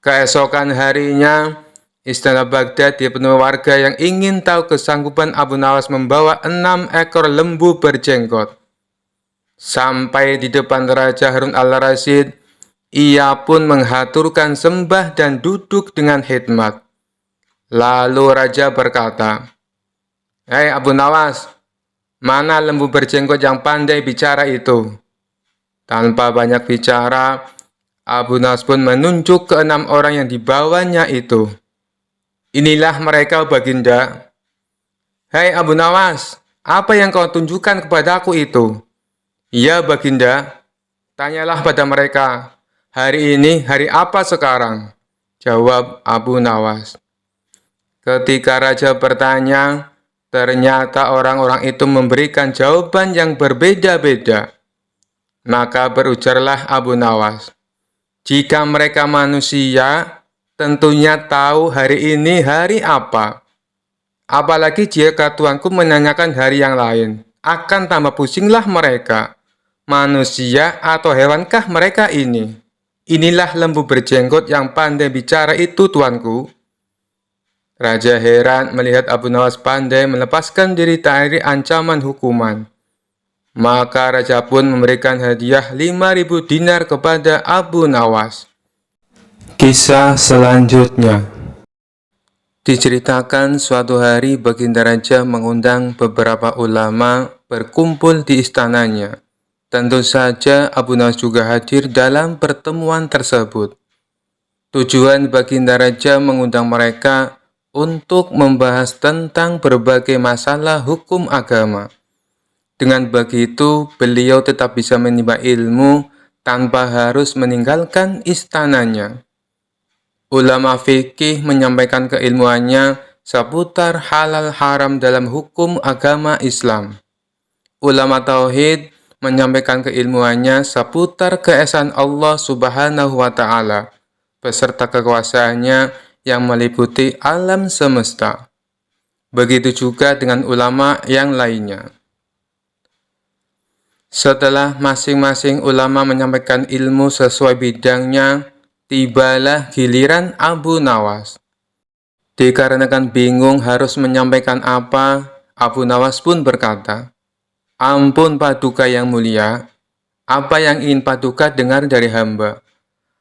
Keesokan harinya, istana Baghdad dipenuhi warga yang ingin tahu kesanggupan Abu Nawas membawa 6 ekor lembu berjenggot. Sampai di depan Raja Harun al-Rasyid, ia pun menghaturkan sembah dan duduk dengan khidmat. Lalu Raja berkata, "Hei Abu Nawas, mana lembu berjenggot yang pandai bicara itu?" Tanpa banyak bicara, Abu Nawas pun menunjuk ke 6 orang yang dibawanya itu. "Inilah mereka Baginda." "Hei Abu Nawas, apa yang kau tunjukkan kepadaku itu?" "Ya Baginda." "Tanyalah pada mereka, hari ini hari apa sekarang?" jawab Abu Nawas. Ketika Raja bertanya, ternyata orang-orang itu memberikan jawaban yang berbeda-beda. Maka berujarlah Abu Nawas, "Jika mereka manusia, tentunya tahu hari ini hari apa. Apalagi jika tuanku menanyakan hari yang lain, akan tambah pusinglah mereka. Manusia atau hewankah mereka ini? Inilah lembu berjenggot yang pandai bicara itu, tuanku." Raja heran melihat Abu Nawas pandai melepaskan diri dari ancaman hukuman. Maka Raja pun memberikan hadiah 5.000 dinar kepada Abu Nawas. Kisah selanjutnya. Diceritakan suatu hari Baginda Raja mengundang beberapa ulama berkumpul di istananya. Tentu saja Abu Nawas juga hadir dalam pertemuan tersebut. Tujuan Baginda Raja mengundang mereka untuk membahas tentang berbagai masalah hukum agama. Dengan begitu, beliau tetap bisa menimba ilmu tanpa harus meninggalkan istananya. Ulama fikih menyampaikan keilmuannya seputar halal haram dalam hukum agama Islam. Ulama tauhid menyampaikan keilmuannya seputar keesaan Allah Subhanahu wa Ta'ala beserta kekuasaannya yang meliputi alam semesta. Begitu juga dengan ulama yang lainnya. Setelah masing-masing ulama menyampaikan ilmu sesuai bidangnya, tibalah giliran Abu Nawas. Dikarenakan bingung harus menyampaikan apa, Abu Nawas pun berkata, "Ampun Paduka yang mulia, apa yang ingin Paduka dengar dari hamba?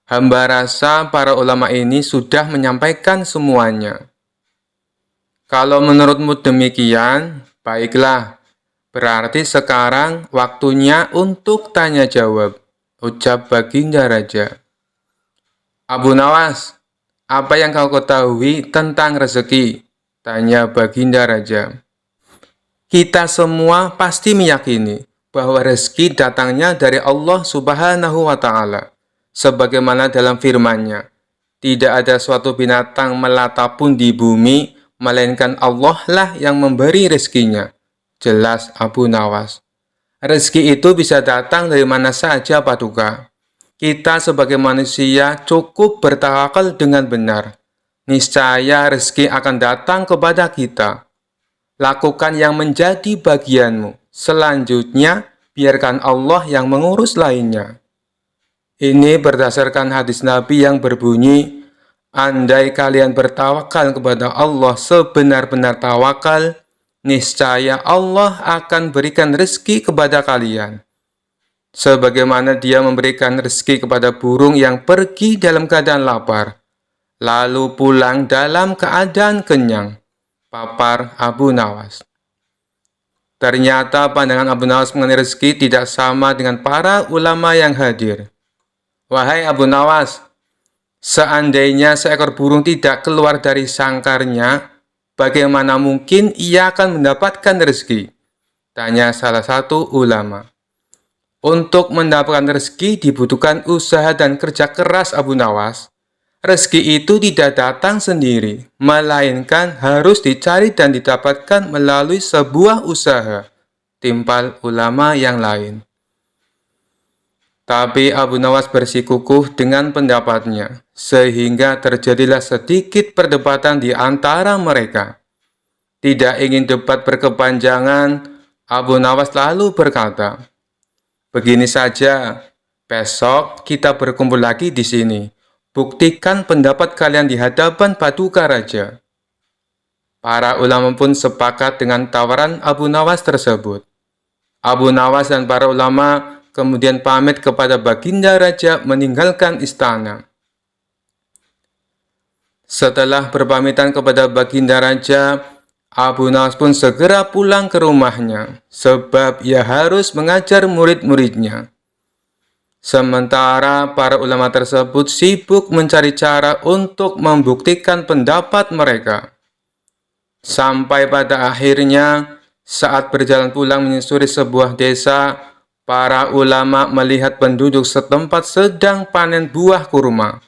Hamba rasa para ulama ini sudah menyampaikan semuanya." "Kalau menurutmu demikian, baiklah. Berarti sekarang waktunya untuk tanya jawab," ucap Baginda Raja. "Abu Nawas, apa yang kau ketahui tentang rezeki?" tanya Baginda Raja. "Kita semua pasti meyakini bahwa rezeki datangnya dari Allah Subhanahu wa Ta'ala. Sebagaimana dalam firman-Nya, tidak ada suatu binatang melata pun di bumi, melainkan Allah lah yang memberi rezekinya. Jelas Abu Nawas. Rezeki itu bisa datang dari mana saja, Paduka. Kita sebagai manusia cukup bertawakal dengan benar. Niscaya rezeki akan datang kepada kita. Lakukan yang menjadi bagianmu. Selanjutnya, biarkan Allah yang mengurus lainnya." Ini berdasarkan hadis Nabi yang berbunyi, "Andai kalian bertawakal kepada Allah sebenar-benar tawakal, niscaya Allah akan berikan rezeki kepada kalian. Sebagaimana Dia memberikan rezeki kepada burung yang pergi dalam keadaan lapar, lalu pulang dalam keadaan kenyang." Papar Abu Nawas. Ternyata pandangan Abu Nawas mengenai rezeki tidak sama dengan para ulama yang hadir. "Wahai Abu Nawas, seandainya seekor burung tidak keluar dari sangkarnya, bagaimana mungkin ia akan mendapatkan rezeki?" tanya salah satu ulama. "Untuk mendapatkan rezeki dibutuhkan usaha dan kerja keras, Abu Nawas. Rezeki itu tidak datang sendiri, melainkan harus dicari dan didapatkan melalui sebuah usaha," timpal ulama yang lain. Tapi Abu Nawas bersikukuh dengan pendapatnya, sehingga terjadilah sedikit perdebatan di antara mereka. Tidak ingin debat berkepanjangan, Abu Nawas lalu berkata, "Begini saja, besok kita berkumpul lagi di sini. Buktikan pendapat kalian di hadapan Paduka Raja." Para ulama pun sepakat dengan tawaran Abu Nawas tersebut. Abu Nawas dan para ulama kemudian pamit kepada Baginda Raja meninggalkan istana. Setelah berpamitan kepada Baginda Raja, Abu Nawas pun segera pulang ke rumahnya, sebab ia harus mengajar murid-muridnya. Sementara para ulama tersebut sibuk mencari cara untuk membuktikan pendapat mereka. Sampai pada akhirnya, saat berjalan pulang menyusuri sebuah desa, para ulama melihat penduduk setempat sedang panen buah kurma.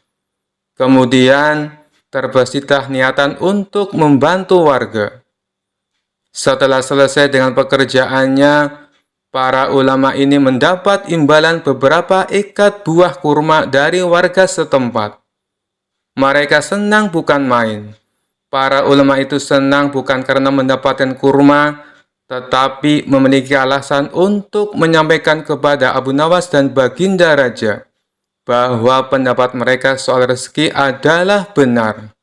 Kemudian, terbesitlah niatan untuk membantu warga. Setelah selesai dengan pekerjaannya, para ulama ini mendapat imbalan beberapa ikat buah kurma dari warga setempat. Mereka senang bukan main. Para ulama itu senang bukan karena mendapatkan kurma, tetapi memiliki alasan untuk menyampaikan kepada Abu Nawas dan Baginda Raja bahwa pendapat mereka soal rezeki adalah benar.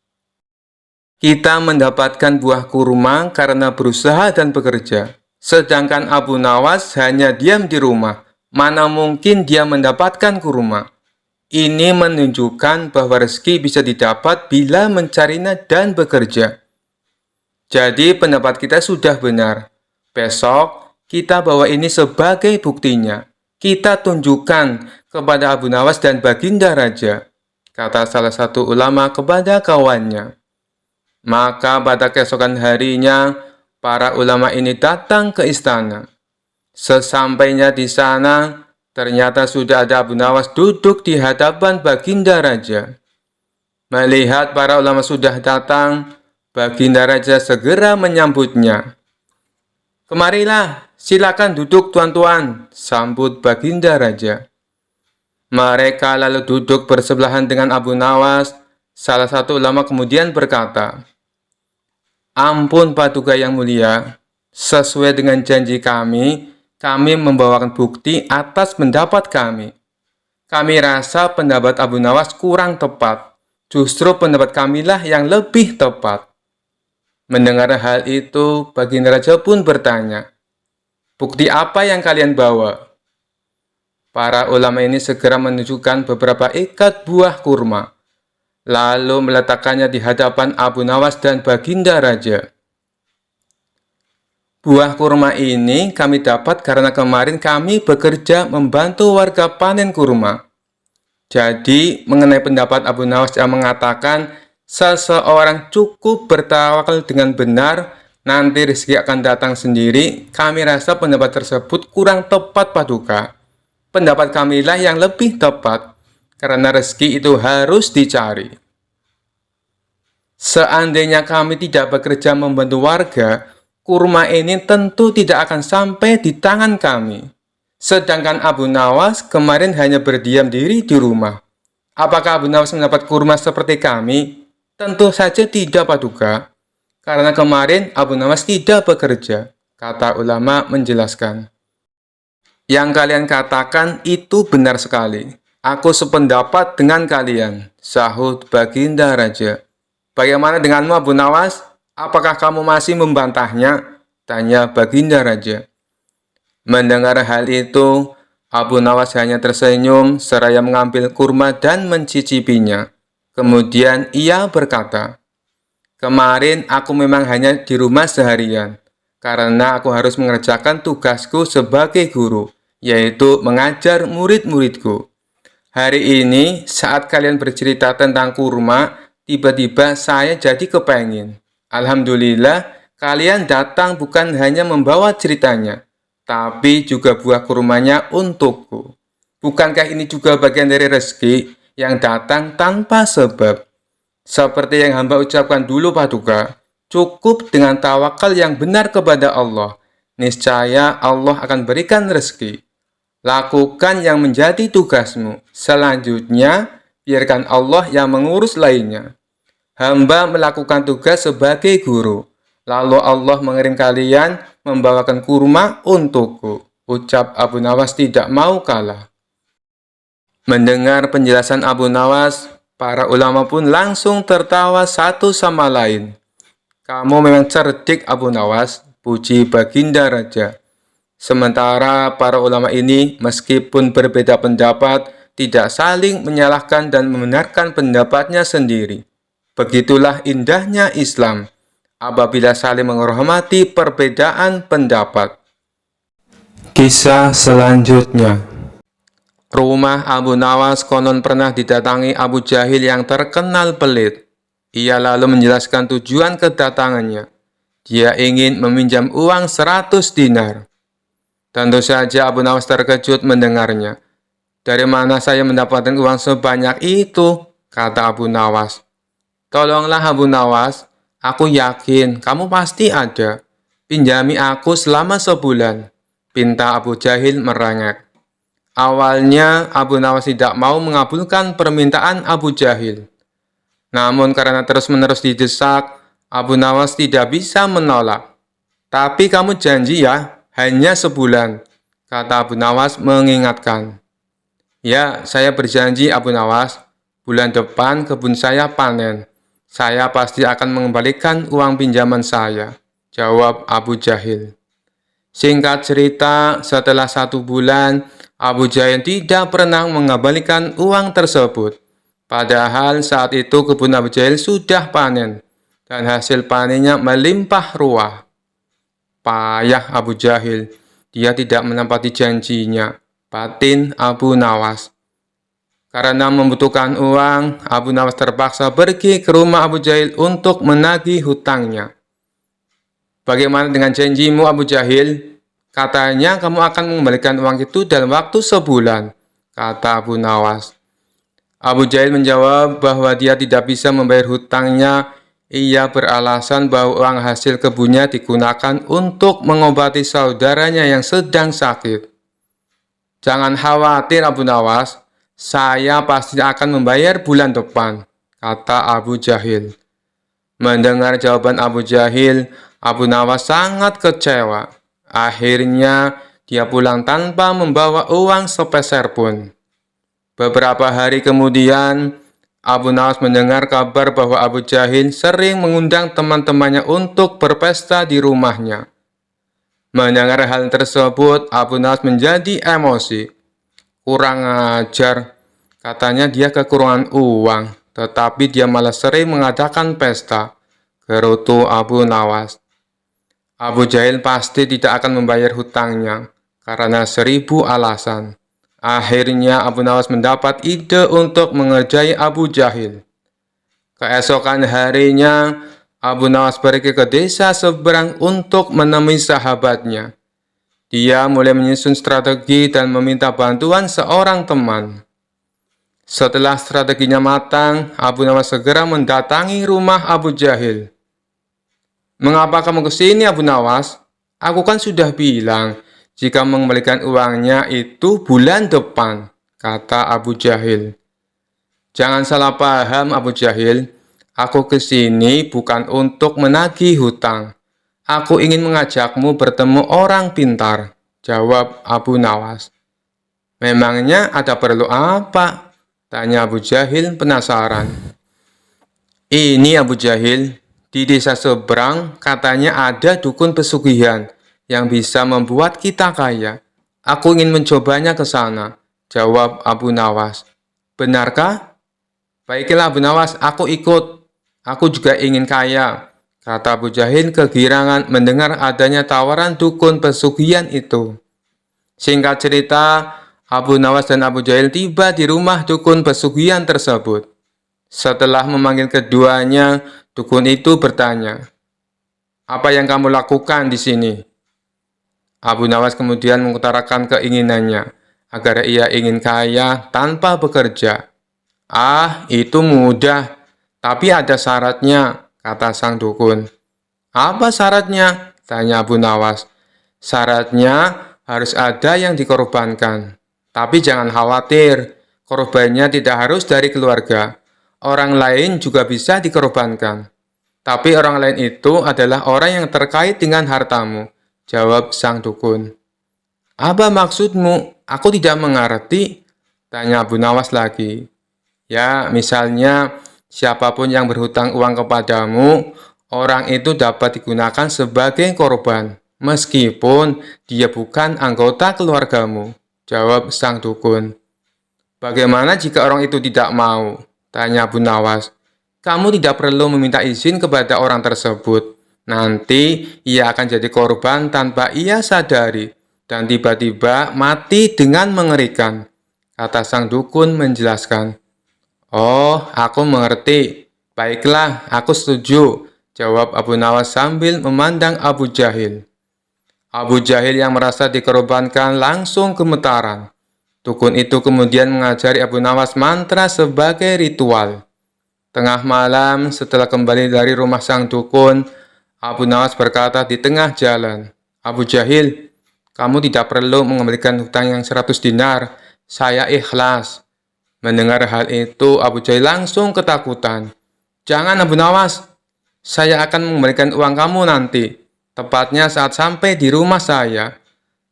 Kita mendapatkan buah kurma karena berusaha dan bekerja. Sedangkan Abu Nawas hanya diam di rumah. Mana mungkin dia mendapatkan kurma? Ini menunjukkan bahwa rezeki bisa didapat bila mencarinya dan bekerja. Jadi pendapat kita sudah benar. Besok kita bawa ini sebagai buktinya. Kita tunjukkan kepada Abu Nawas dan Baginda Raja, kata salah satu ulama kepada kawannya. Maka pada keesokan harinya, para ulama ini datang ke istana. Sesampainya di sana, ternyata sudah ada Abu Nawas duduk di hadapan Baginda Raja. Melihat para ulama sudah datang, Baginda Raja segera menyambutnya. "Kemarilah, silakan duduk tuan-tuan," sambut Baginda Raja. Mereka lalu duduk bersebelahan dengan Abu Nawas. Salah satu ulama kemudian berkata, "Ampun Paduka yang mulia, sesuai dengan janji kami membawakan bukti atas pendapat kami. Kami rasa pendapat Abu Nawas kurang tepat. Justru pendapat kamilah yang lebih tepat." Mendengar hal itu, Baginda Raja pun bertanya, "Bukti apa yang kalian bawa?" Para ulama ini segera menunjukkan beberapa ikat buah kurma, lalu meletakkannya di hadapan Abu Nawas dan Baginda Raja. "Buah kurma ini kami dapat karena kemarin kami bekerja membantu warga panen kurma. Jadi, mengenai pendapat Abu Nawas yang mengatakan seseorang cukup bertawakal dengan benar, nanti rezeki akan datang sendiri, kami rasa pendapat tersebut kurang tepat Paduka. Pendapat kamilah yang lebih tepat, karena rezeki itu harus dicari. Seandainya kami tidak bekerja membantu warga, kurma ini tentu tidak akan sampai di tangan kami. Sedangkan Abu Nawas kemarin hanya berdiam diri di rumah. Apakah Abu Nawas mendapat kurma seperti kami? Tentu saja tidak Paduka, karena kemarin Abu Nawas tidak bekerja," kata ulama menjelaskan. "Yang kalian katakan itu benar sekali. Aku sependapat dengan kalian," sahut Baginda Raja. "Bagaimana denganmu Abu Nawas? Apakah kamu masih membantahnya?" tanya Baginda Raja. Mendengar hal itu, Abu Nawas hanya tersenyum seraya mengambil kurma dan mencicipinya. Kemudian ia berkata, "Kemarin aku memang hanya di rumah seharian, karena aku harus mengerjakan tugasku sebagai guru, yaitu mengajar murid-muridku. Hari ini, saat kalian bercerita tentang kurma, tiba-tiba saya jadi kepengin. Alhamdulillah, kalian datang bukan hanya membawa ceritanya, tapi juga buah kurmanya untukku. Bukankah ini juga bagian dari rezeki yang datang tanpa sebab? Seperti yang hamba ucapkan dulu Paduka, cukup dengan tawakal yang benar kepada Allah. Niscaya Allah akan berikan rezeki. Lakukan yang menjadi tugasmu. Selanjutnya, biarkan Allah yang mengurus lainnya. Hamba melakukan tugas sebagai guru. Lalu Allah mengirim kalian membawakan kurma untukku." Ucap Abu Nawas tidak mau kalah. Mendengar penjelasan Abu Nawas, para ulama pun langsung tertawa satu sama lain. "Kamu memang cerdik Abu Nawas," puji Baginda Raja. Sementara para ulama ini meskipun berbeda pendapat, tidak saling menyalahkan dan membenarkan pendapatnya sendiri. Begitulah indahnya Islam, apabila saling menghormati perbedaan pendapat. Kisah selanjutnya. Rumah Abu Nawas konon pernah didatangi Abu Jahil yang terkenal pelit. Ia lalu menjelaskan tujuan kedatangannya. Dia ingin meminjam uang 100 dinar. Tentu saja Abu Nawas terkejut mendengarnya. "Dari mana saya mendapatkan uang sebanyak itu?" kata Abu Nawas. "Tolonglah Abu Nawas, aku yakin kamu pasti ada. Pinjami aku selama sebulan," pinta Abu Jahil merengek. Awalnya Abu Nawas tidak mau mengabulkan permintaan Abu Jahil. Namun karena terus-menerus didesak, Abu Nawas tidak bisa menolak. "Tapi kamu janji ya, hanya sebulan," kata Abu Nawas mengingatkan. "Ya, saya berjanji Abu Nawas, bulan depan kebun saya panen. Saya pasti akan mengembalikan uang pinjaman saya," jawab Abu Jahil. Singkat cerita, setelah 1 bulan, Abu Jahil tidak pernah mengembalikan uang tersebut. Padahal saat itu kebun Abu Jahil sudah panen, dan hasil panennya melimpah ruah. Payah Abu Jahil, dia tidak menepati janjinya, batin Abu Nawas. Karena membutuhkan uang, Abu Nawas terpaksa pergi ke rumah Abu Jahil untuk menagih hutangnya. "Bagaimana dengan janjimu Abu Jahil?" Katanya kamu akan mengembalikan uang itu dalam waktu sebulan, kata Abu Nawas. Abu Jahil menjawab bahwa dia tidak bisa membayar hutangnya. Ia beralasan bahwa uang hasil kebunnya digunakan untuk mengobati saudaranya yang sedang sakit. Jangan khawatir Abu Nawas, saya pasti akan membayar bulan depan, kata Abu Jahil. Mendengar jawaban Abu Jahil, Abu Nawas sangat kecewa. Akhirnya, dia pulang tanpa membawa uang sepeser pun. Beberapa hari kemudian, Abu Nawas mendengar kabar bahwa Abu Jahil sering mengundang teman-temannya untuk berpesta di rumahnya. Mendengar hal tersebut, Abu Nawas menjadi emosi. Kurang ajar, katanya dia kekurangan uang, tetapi dia malah sering mengadakan pesta, gerutu Abu Nawas. Abu Jahil pasti tidak akan membayar hutangnya, karena 1000 alasan. Akhirnya Abu Nawas mendapat ide untuk mengerjai Abu Jahil. Keesokan harinya, Abu Nawas pergi ke desa seberang untuk menemui sahabatnya. Dia mulai menyusun strategi dan meminta bantuan seorang teman. Setelah strateginya matang, Abu Nawas segera mendatangi rumah Abu Jahil. "Mengapa kamu ke sini, Abu Nawas? Aku kan sudah bilang, jika mengembalikan uangnya itu bulan depan," kata Abu Jahil. "Jangan salah paham, Abu Jahil. Aku ke sini bukan untuk menagih hutang. Aku ingin mengajakmu bertemu orang pintar," jawab Abu Nawas. "Memangnya ada perlu apa?" tanya Abu Jahil penasaran. "Ini Abu Jahil, di desa seberang katanya ada dukun pesugihan yang bisa membuat kita kaya. Aku ingin mencobanya ke sana," jawab Abu Nawas. "Benarkah? Baiklah Abu Nawas, aku ikut. Aku juga ingin kaya," kata Abu Jahil kegirangan mendengar adanya tawaran dukun pesugihan itu. Singkat cerita, Abu Nawas dan Abu Jahil tiba di rumah dukun pesugihan tersebut. Setelah memanggil keduanya, dukun itu bertanya, "Apa yang kamu lakukan di sini?" Abu Nawas kemudian mengutarakan keinginannya agar ia ingin kaya tanpa bekerja. "Ah, itu mudah, tapi ada syaratnya," kata sang dukun. "Apa syaratnya?" tanya Abu Nawas. "Syaratnya harus ada yang dikorbankan. Tapi jangan khawatir, korbannya tidak harus dari keluarga. Orang lain juga bisa dikorbankan. Tapi orang lain itu adalah orang yang terkait dengan hartamu," jawab sang dukun. "Apa maksudmu? Aku tidak mengerti," tanya Abu Nawas lagi. "Ya, misalnya siapapun yang berhutang uang kepadamu, orang itu dapat digunakan sebagai korban, meskipun dia bukan anggota keluargamu," jawab sang dukun. "Bagaimana jika orang itu tidak mau?" tanya Abu Nawas. "Kamu tidak perlu meminta izin kepada orang tersebut. Nanti ia akan jadi korban tanpa ia sadari dan tiba-tiba mati dengan mengerikan," kata sang dukun menjelaskan. "Oh, aku mengerti. Baiklah, aku setuju," jawab Abu Nawas sambil memandang Abu Jahil. Abu Jahil yang merasa dikorbankan langsung gemetaran. Dukun itu kemudian mengajari Abu Nawas mantra sebagai ritual. Tengah malam, setelah kembali dari rumah sang dukun, Abu Nawas berkata di tengah jalan, "Abu Jahil, kamu tidak perlu mengembalikan hutang yang 100 dinar. Saya ikhlas." Mendengar hal itu, Abu Jahil langsung ketakutan. "Jangan Abu Nawas, saya akan mengembalikan uang kamu nanti. Tepatnya saat sampai di rumah saya.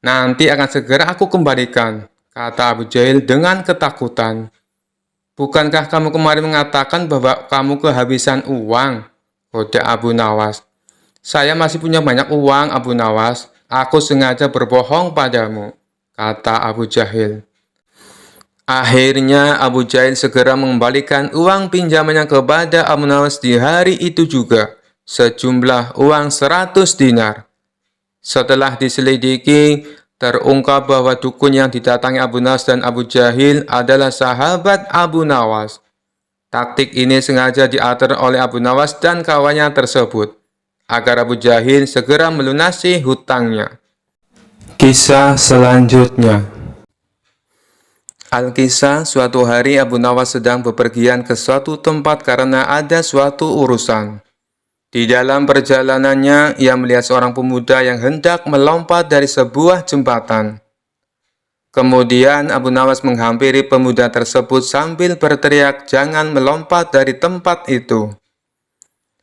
Nanti akan segera aku kembalikan," kata Abu Jahil dengan ketakutan. "Bukankah kamu kemarin mengatakan bahwa kamu kehabisan uang?" kode Abu Nawas. "Saya masih punya banyak uang, Abu Nawas. Aku sengaja berbohong padamu," kata Abu Jahil. Akhirnya Abu Jahil segera mengembalikan uang pinjamannya kepada Abu Nawas di hari itu juga, sejumlah uang 100 dinar. Setelah diselidiki, terungkap bahwa dukun yang didatangi Abu Nawas dan Abu Jahil adalah sahabat Abu Nawas. Taktik ini sengaja diatur oleh Abu Nawas dan kawannya tersebut, agar Abu Jahil segera melunasi hutangnya. Kisah selanjutnya. Alkisah, suatu hari Abu Nawas sedang bepergian ke suatu tempat karena ada suatu urusan. Di dalam perjalanannya, ia melihat seorang pemuda yang hendak melompat dari sebuah jembatan. Kemudian Abu Nawas menghampiri pemuda tersebut sambil berteriak, "Jangan melompat dari tempat itu."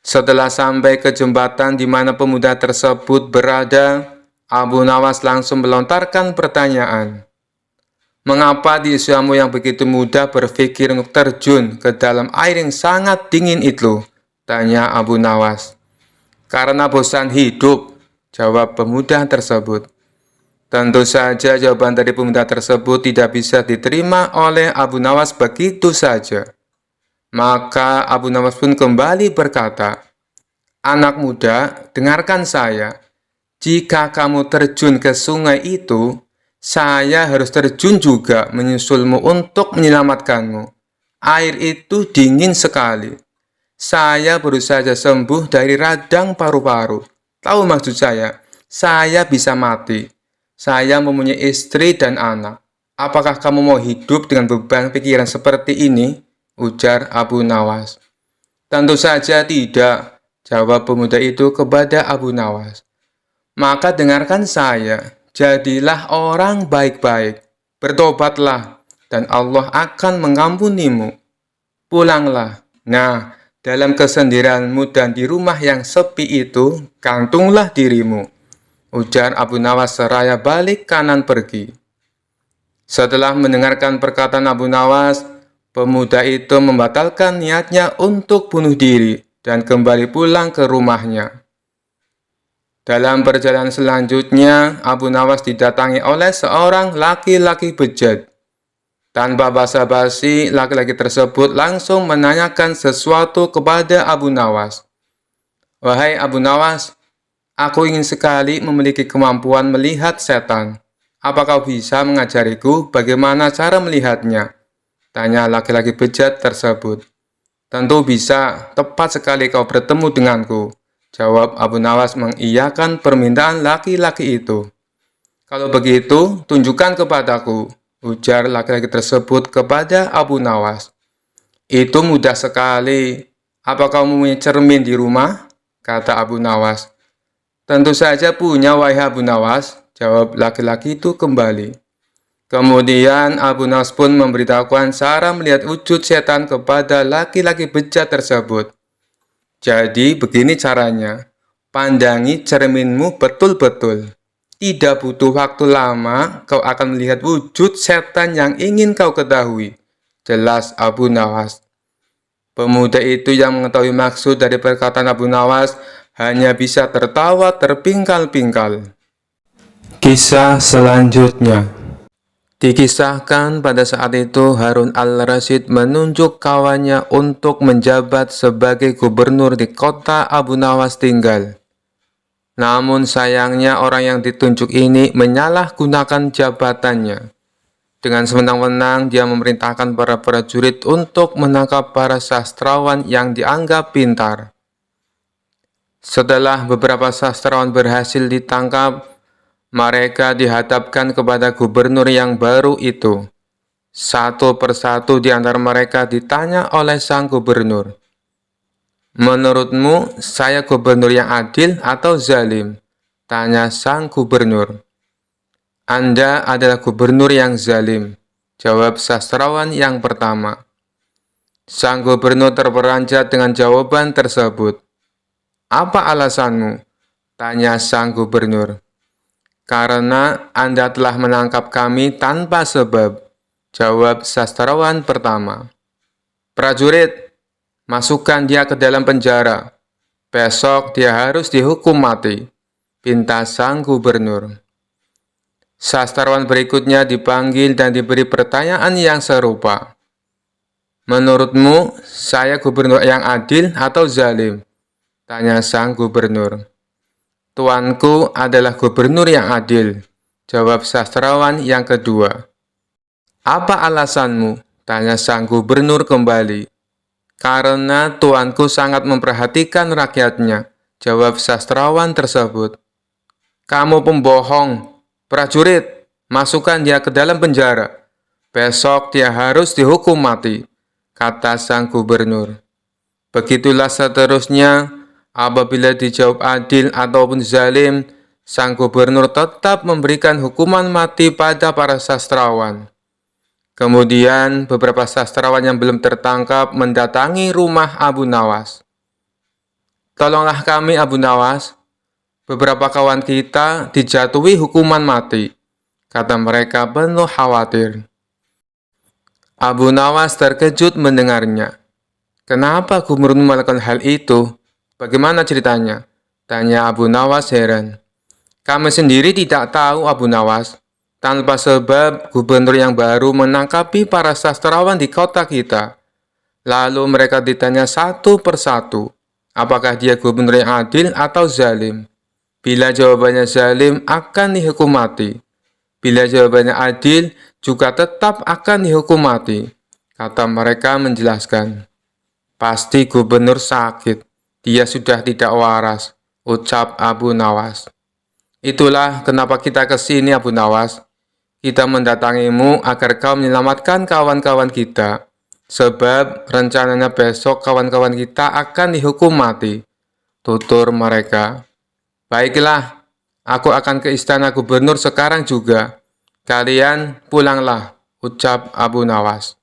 Setelah sampai ke jembatan di mana pemuda tersebut berada, Abu Nawas langsung melontarkan pertanyaan. "Mengapa di usiamu yang begitu muda berpikir untuk terjun ke dalam air yang sangat dingin itu?" tanya Abu Nawas. "Karena bosan hidup," jawab pemuda tersebut. Tentu saja jawaban dari pemuda tersebut tidak bisa diterima oleh Abu Nawas begitu saja. Maka Abu Nawas pun kembali berkata, "Anak muda, dengarkan saya. Jika kamu terjun ke sungai itu, saya harus terjun juga menyusulmu untuk menyelamatkanmu. Air itu dingin sekali. Saya baru saja sembuh dari radang paru-paru. Tahu maksud saya bisa mati. Saya mempunyai istri dan anak. Apakah kamu mau hidup dengan beban pikiran seperti ini?" ujar Abu Nawas. "Tentu saja tidak," jawab pemuda itu kepada Abu Nawas. "Maka dengarkan saya, jadilah orang baik-baik, bertobatlah, dan Allah akan mengampunimu. Pulanglah. Nah, dalam kesendirianmu dan di rumah yang sepi itu, gantunglah dirimu," ujar Abu Nawas seraya balik kanan pergi. Setelah mendengarkan perkataan Abu Nawas, pemuda itu membatalkan niatnya untuk bunuh diri dan kembali pulang ke rumahnya. Dalam perjalanan selanjutnya, Abu Nawas didatangi oleh seorang laki-laki bejat. Tanpa basa-basi, laki-laki tersebut langsung menanyakan sesuatu kepada Abu Nawas. "Wahai Abu Nawas, aku ingin sekali memiliki kemampuan melihat setan. Apa kau bisa mengajariku bagaimana cara melihatnya?" tanya laki-laki bejat tersebut. "Tentu bisa, tepat sekali kau bertemu denganku," jawab Abu Nawas mengiyakan permintaan laki-laki itu. "Kalau begitu, tunjukkan kepadaku," ujar laki-laki tersebut kepada Abu Nawas. "Itu mudah sekali. Apa kau mempunyai cermin di rumah?" kata Abu Nawas. "Tentu saja punya, wahai Abu Nawas," jawab laki-laki itu kembali. Kemudian Abu Nawas pun memberitahukan cara melihat wujud setan kepada laki-laki bejat tersebut. "Jadi begini caranya, pandangi cerminmu betul-betul. Tidak butuh waktu lama, kau akan melihat wujud setan yang ingin kau ketahui," jelas Abu Nawas. Pemuda itu yang mengetahui maksud dari perkataan Abu Nawas hanya bisa tertawa terpingkal-pingkal. Kisah selanjutnya. Dikisahkan pada saat itu Harun al-Rasyid menunjuk kawannya untuk menjabat sebagai gubernur di kota Abu Nawas tinggal. Namun sayangnya orang yang ditunjuk ini menyalahgunakan jabatannya. Dengan sewenang-wenang dia memerintahkan para prajurit untuk menangkap para sastrawan yang dianggap pintar. Setelah beberapa sastrawan berhasil ditangkap, mereka dihadapkan kepada gubernur yang baru itu. Satu persatu di antara mereka ditanya oleh sang gubernur, "Menurutmu, saya gubernur yang adil atau zalim?" tanya sang gubernur. "Anda adalah gubernur yang zalim," jawab sastrawan yang pertama. Sang gubernur terperanjat dengan jawaban tersebut. "Apa alasanmu?" tanya sang gubernur. "Karena Anda telah menangkap kami tanpa sebab," jawab sastrawan pertama. "Prajurit, masukkan dia ke dalam penjara. Besok dia harus dihukum mati," pinta sang gubernur. Sastrawan berikutnya dipanggil dan diberi pertanyaan yang serupa. "Menurutmu, saya gubernur yang adil atau zalim?" tanya sang gubernur. "Tuanku adalah gubernur yang adil," jawab sastrawan yang kedua. "Apa alasanmu?" tanya sang gubernur kembali. "Karena tuanku sangat memperhatikan rakyatnya," jawab sastrawan tersebut. "Kamu pembohong," Prajurit, masukkan dia ke dalam penjara. Besok dia harus dihukum mati, kata sang gubernur. Begitulah seterusnya, apabila dijawab adil ataupun zalim, sang gubernur tetap memberikan hukuman mati pada para sastrawan. Kemudian beberapa sastrawan yang belum tertangkap mendatangi rumah Abu Nawas. Tolonglah kami Abu Nawas, beberapa kawan kita dijatuhi hukuman mati, kata mereka penuh khawatir. Abu Nawas terkejut mendengarnya. Kenapa gubernur melakukan hal itu? Bagaimana ceritanya? Tanya Abu Nawas heran. Kami sendiri tidak tahu Abu Nawas. Tanpa sebab, gubernur yang baru menangkapi para sastrawan di kota kita. Lalu mereka ditanya satu persatu, apakah dia gubernur yang adil atau zalim? Bila jawabannya zalim, akan dihukum mati. Bila jawabannya adil, juga tetap akan dihukum mati, kata mereka menjelaskan. Pasti gubernur sakit, dia sudah tidak waras, ucap Abu Nawas. Itulah kenapa kita ke sini Abu Nawas. Kita mendatangimu agar kau menyelamatkan kawan-kawan kita. Sebab rencananya besok kawan-kawan kita akan dihukum mati, tutur mereka. Baiklah, aku akan ke istana gubernur sekarang juga. Kalian pulanglah, ucap Abu Nawas.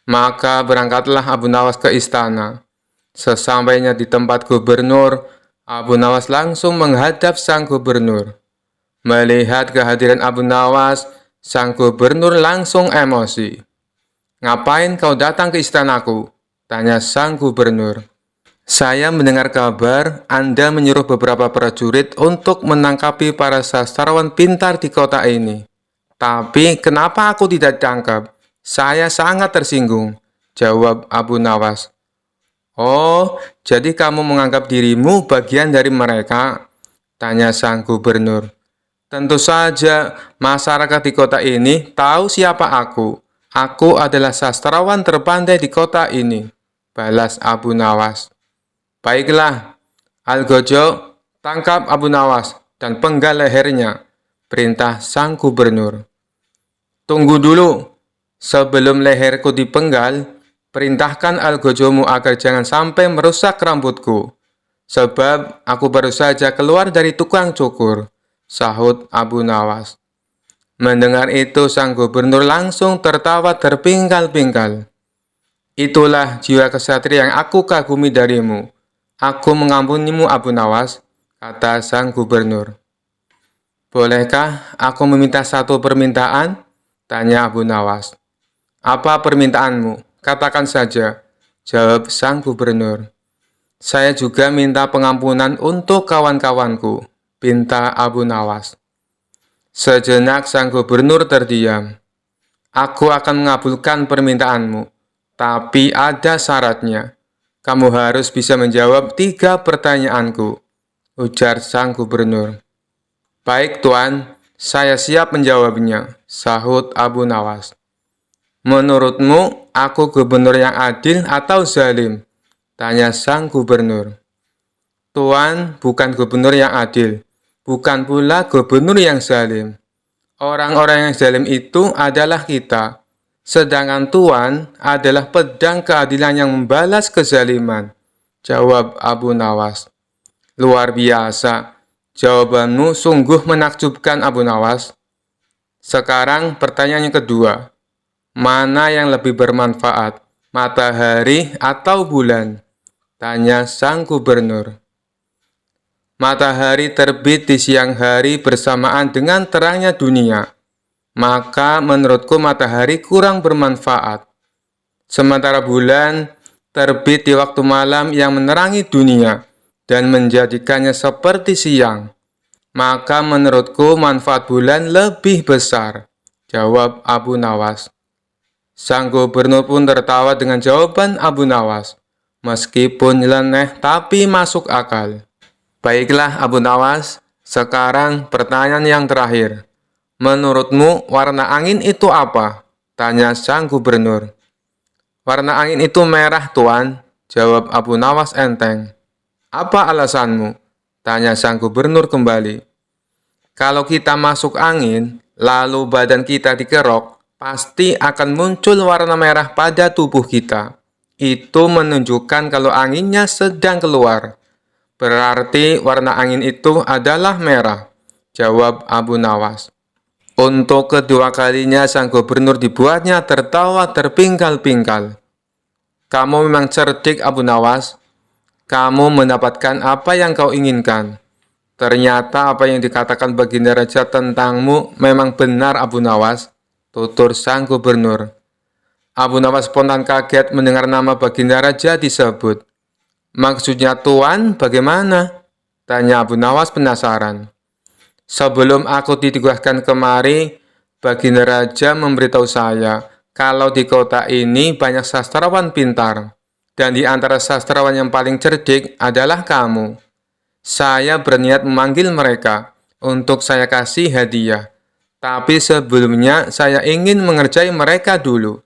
Maka berangkatlah Abu Nawas ke istana. Sesampainya di tempat gubernur, Abu Nawas langsung menghadap sang gubernur. Melihat kehadiran Abu Nawas, sang gubernur langsung emosi. Ngapain kau datang ke istanaku? Tanya sang gubernur. Saya mendengar kabar Anda menyuruh beberapa prajurit untuk menangkapi para sastrawan pintar di kota ini. Tapi kenapa aku tidak ditangkap? Saya sangat tersinggung, jawab Abu Nawas. Oh, jadi kamu menganggap dirimu bagian dari mereka? Tanya sang gubernur. Tentu saja, masyarakat di kota ini tahu siapa aku. Aku adalah sastrawan terpandai di kota ini, balas Abu Nawas. Baiklah, Algojo, tangkap Abu Nawas dan penggal lehernya, perintah sang gubernur. Tunggu dulu, sebelum leherku dipenggal, perintahkan Algojomu agar jangan sampai merusak rambutku, sebab aku baru saja keluar dari tukang cukur, sahut Abu Nawas. Mendengar itu, sang gubernur langsung tertawa terpingkal-pingkal. Itulah jiwa kesatria yang aku kagumi darimu. Aku mengampunimu Abu Nawas, kata sang gubernur. Bolehkah aku meminta satu permintaan? Tanya Abu Nawas. Apa permintaanmu? Katakan saja, jawab sang gubernur. Saya juga minta pengampunan untuk kawan-kawanku, pinta Abu Nawas. Sejenak sang gubernur terdiam. Aku akan mengabulkan permintaanmu, tapi ada syaratnya. Kamu harus bisa menjawab 3 pertanyaanku, ujar sang gubernur. Baik Tuan, saya siap menjawabnya, sahut Abu Nawas. Menurutmu, aku gubernur yang adil atau zalim? Tanya sang gubernur. Tuan bukan gubernur yang adil, bukan pula gubernur yang zalim. Orang-orang yang zalim itu adalah kita. Sedangkan Tuan adalah pedang keadilan yang membalas kezaliman, jawab Abu Nawas. Luar biasa, jawabanmu sungguh menakjubkan Abu Nawas. Sekarang pertanyaan yang kedua. Mana yang lebih bermanfaat, matahari atau bulan? Tanya sang gubernur. Matahari terbit di siang hari bersamaan dengan terangnya dunia. Maka menurutku matahari kurang bermanfaat. Sementara bulan terbit di waktu malam yang menerangi dunia dan menjadikannya seperti siang. Maka menurutku manfaat bulan lebih besar, jawab Abu Nawas. Sang gubernur pun tertawa dengan jawaban Abu Nawas. Meskipun nyeleneh tapi masuk akal. Baiklah Abu Nawas, sekarang pertanyaan yang terakhir. Menurutmu warna angin itu apa? Tanya sang gubernur. Warna angin itu merah Tuan, jawab Abu Nawas enteng. Apa alasanmu? Tanya sang gubernur kembali. Kalau kita masuk angin, lalu badan kita dikerok, pasti akan muncul warna merah pada tubuh kita. Itu menunjukkan kalau anginnya sedang keluar. Berarti warna angin itu adalah merah, jawab Abu Nawas. Untuk kedua kalinya sang gubernur dibuatnya tertawa terpingkal-pingkal. Kamu memang cerdik, Abu Nawas. Kamu mendapatkan apa yang kau inginkan. Ternyata apa yang dikatakan Baginda Raja tentangmu memang benar, Abu Nawas, tutur sang gubernur. Abu Nawas spontan kaget mendengar nama Baginda Raja disebut. Maksudnya Tuan bagaimana? Tanya Abu Nawas penasaran. Sebelum aku ditugaskan kemari, Baginda Raja memberitahu saya kalau di kota ini banyak sastrawan pintar, dan di antara sastrawan yang paling cerdik adalah kamu. Saya berniat memanggil mereka untuk saya kasih hadiah, tapi sebelumnya saya ingin mengerjai mereka dulu.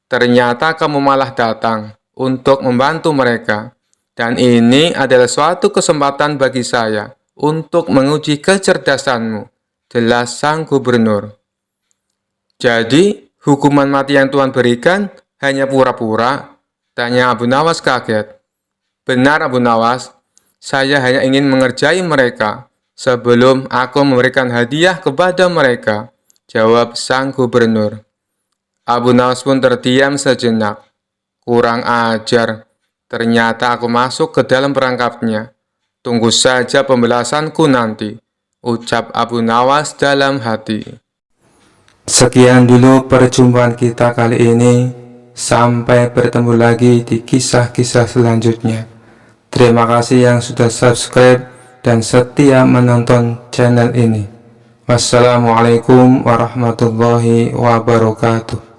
Ternyata kamu malah datang untuk membantu mereka, dan ini adalah suatu kesempatan bagi saya untuk menguji kecerdasanmu, jelas sang gubernur. Jadi, hukuman mati yang Tuhan berikan hanya pura-pura? Tanya Abu Nawas kaget. Benar, Abu Nawas, saya hanya ingin mengerjai mereka sebelum aku memberikan hadiah kepada mereka, jawab sang gubernur. Abu Nawas pun terdiam sejenak. Kurang ajar, ternyata aku masuk ke dalam perangkapnya. Tunggu saja pembalasanku nanti, ucap Abu Nawas dalam hati. Sekian dulu perjumpaan kita kali ini. Sampai bertemu lagi di kisah-kisah selanjutnya. Terima kasih yang sudah subscribe dan setia menonton channel ini. Wassalamualaikum warahmatullahi wabarakatuh.